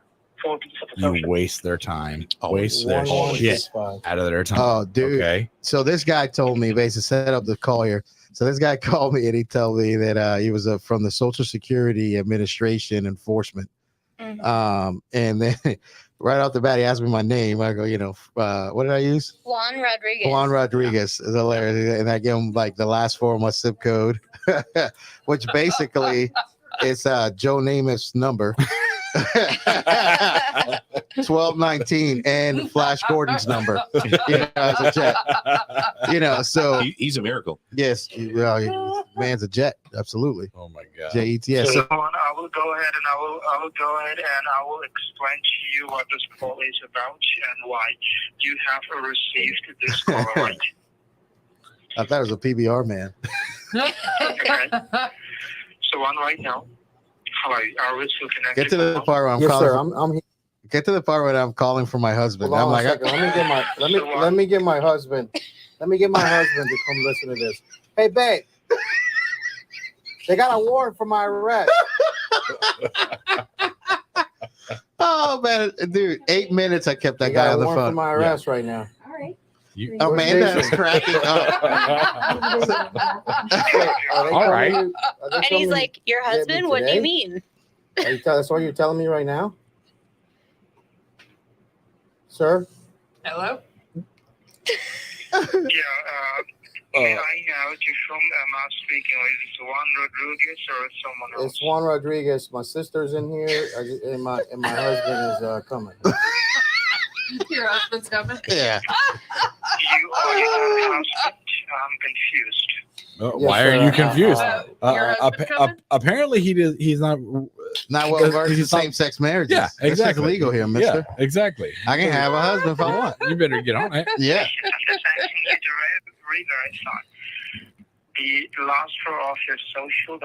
you waste their time, waste their shit out of their time. Oh, dude. Okay. So this guy told me, basically set up the call here. So this guy called me and he told me that he was from the Social Security Administration Enforcement. And then right off the bat, he asked me my name. I go, what did I use? Juan Rodriguez. Juan Rodriguez is hilarious. And I give him like the last 4 of my zip code, which basically is Joe Namath's number. 1219 and Flash Gordon's number. As a jet. So he's a miracle. Yes, man's a jet. Absolutely. Oh my God. JETS. So I will go ahead and I will explain to you what this call is about and why you have received this call. Right? I thought it was a PBR man. Okay. So on right now. Hello, are we still connected? Get to the part where I'm calling. Sir, I'm get to the part where I'm calling for my husband. I'm like, let me get my husband. Let me get my husband to come listen to this. Hey, babe. They got a warrant for my arrest. Oh, man. Dude, 8 minutes I kept that guy on the phone. For my arrest right now. All right. Amanda is cracking up. All right. And he's like, your husband? What do you mean? That's what you're telling me right now? Sir? Hello? May I know to whom am I speaking with? Is it Juan Rodriguez or someone else? It's Juan Rodriguez. My sister's in here, and my husband is coming. Your husband's coming? Yeah. You are your husband. I'm confused. Why are you confused? Your husband coming? Apparently, he's not well versed in same-sex marriages. Yeah, exactly. This is legal here, mister. Yeah, exactly. I can have a husband if I want. You better get on it. Yeah. I'm just asking you to read very fast. The last row of your social.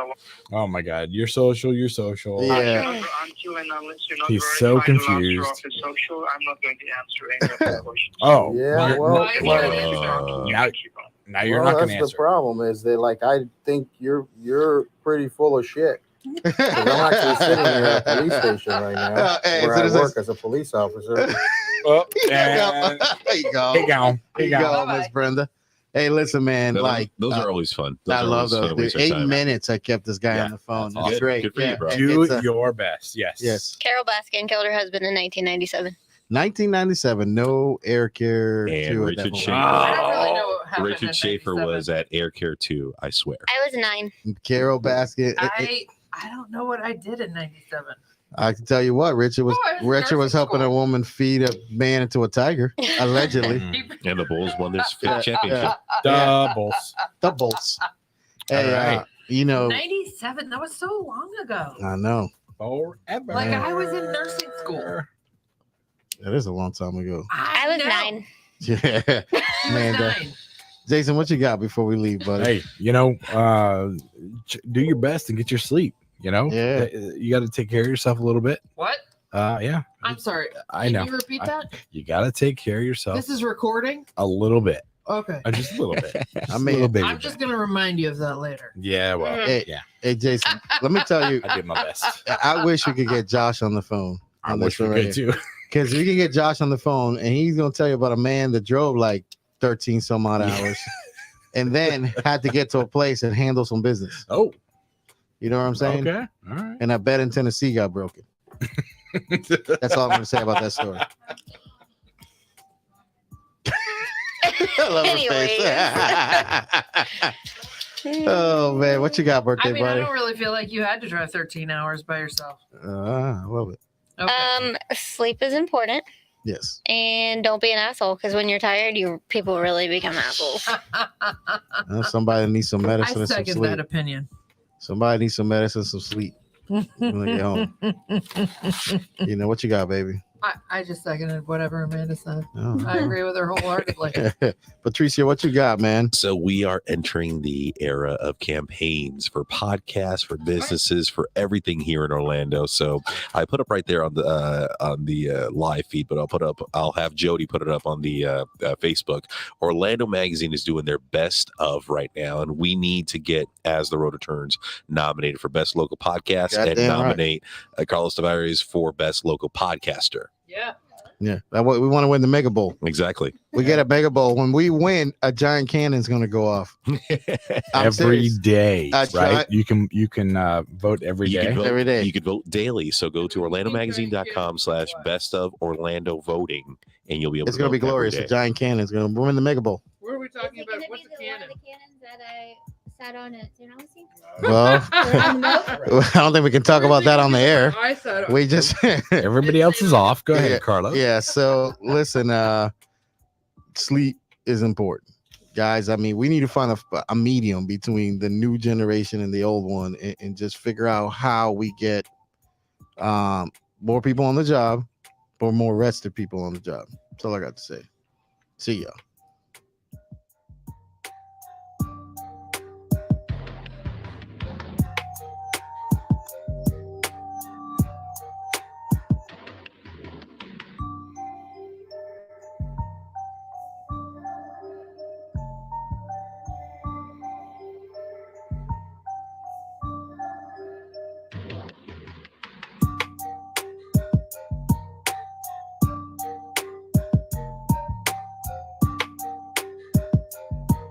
Oh my God, you're social. Yeah. Until and unless you're not He's so confused. The last row of your social, I'm not going to answer any of the questions. Oh, Yeah. now you're not going to answer. answer. The problem is I think you're pretty full of shit. I'm actually sitting here at a police station right now, where I work as a police officer. Oh, There you go. Here you go, Miss Brenda. Hey, listen, man. Those are always fun. I love those. 8 minutes. I kept this guy on the phone. That's awesome. great. Good for you, bro. Do your best. Yes. Carol Baskin killed her husband in 1997. 1997. No Air Care. And Richard Schaefer. I don't really know what happened. Richard Schaefer was at Air Care 2, I swear. I was 9. Carol Baskin. I don't know what I did in 97. I can tell you what, Richard was helping a woman feed a man into a tiger, allegedly. And the Bulls won their 5th championship. Doubles. Hey, 97. That was so long ago. I know. Forever. Like I was in nursing school. That is a long time ago. I was 9. Yeah, man. Jason, what you got before we leave, buddy? Hey, do your best and get your sleep. Yeah. You got to take care of yourself a little bit. What? Yeah. I'm sorry. I know. Can you repeat that? You got to take care of yourself. This is recording? A little bit. Okay. Just a little bit. I'm just going to remind you of that later. Yeah, well, Hey, Jason, let me tell you. I did my best. I wish we could get Josh on the phone. I wish we could too. Because we can get Josh on the phone, and he's going to tell you about a man that drove like 13 some odd hours and then had to get to a place and handle some business. Oh. You know what I'm saying? Okay. All right. And a bed in Tennessee got broken. That's all I'm going to say about that story. I love her face. Oh, man. What you got, birthday buddy? I don't really feel like you had to drive 13 hours by yourself. I love it. Okay. Sleep is important. Yes. And don't be an asshole, because when you're tired, people really become assholes. Somebody needs some medicine I and some second sleep. that opinion. Somebody needs some medicine, some sleep. When they get home. What you got, baby? I just seconded whatever Amanda said. Oh. I agree with her wholeheartedly. Patricia, what you got, man? So we are entering the era of campaigns for podcasts, for businesses, for everything here in Orlando. So I put up right there on the live feed, but I'll have Jody put it up on the Facebook. Orlando Magazine is doing their best of right now, and we need to get, as the Rotor Turns, nominated for best local podcast and nominate Carlos Tavares for best local podcaster. Yeah. We want to win the Mega Bowl. Exactly. We get a Mega Bowl. When we win, a giant cannon's going to go off every day. Right? You can vote every day. Every day. You can vote daily. So go to orlandomagazine.com/best of Orlando voting, and you'll be able. It's going to be glorious. A giant cannon's going to win the Mega Bowl. What are we talking about? What's a cannon? One of the cannons that I sat on at St. Augustine. Well, I don't think we can talk about that on the air. We just everybody else is off. Go ahead, Carlos. Yeah. So listen, sleep is important, guys. I mean, we need to find a medium between the new generation and the old one, and just figure out how we get more people on the job, or more rested people on the job. That's all I got to say. See y'all.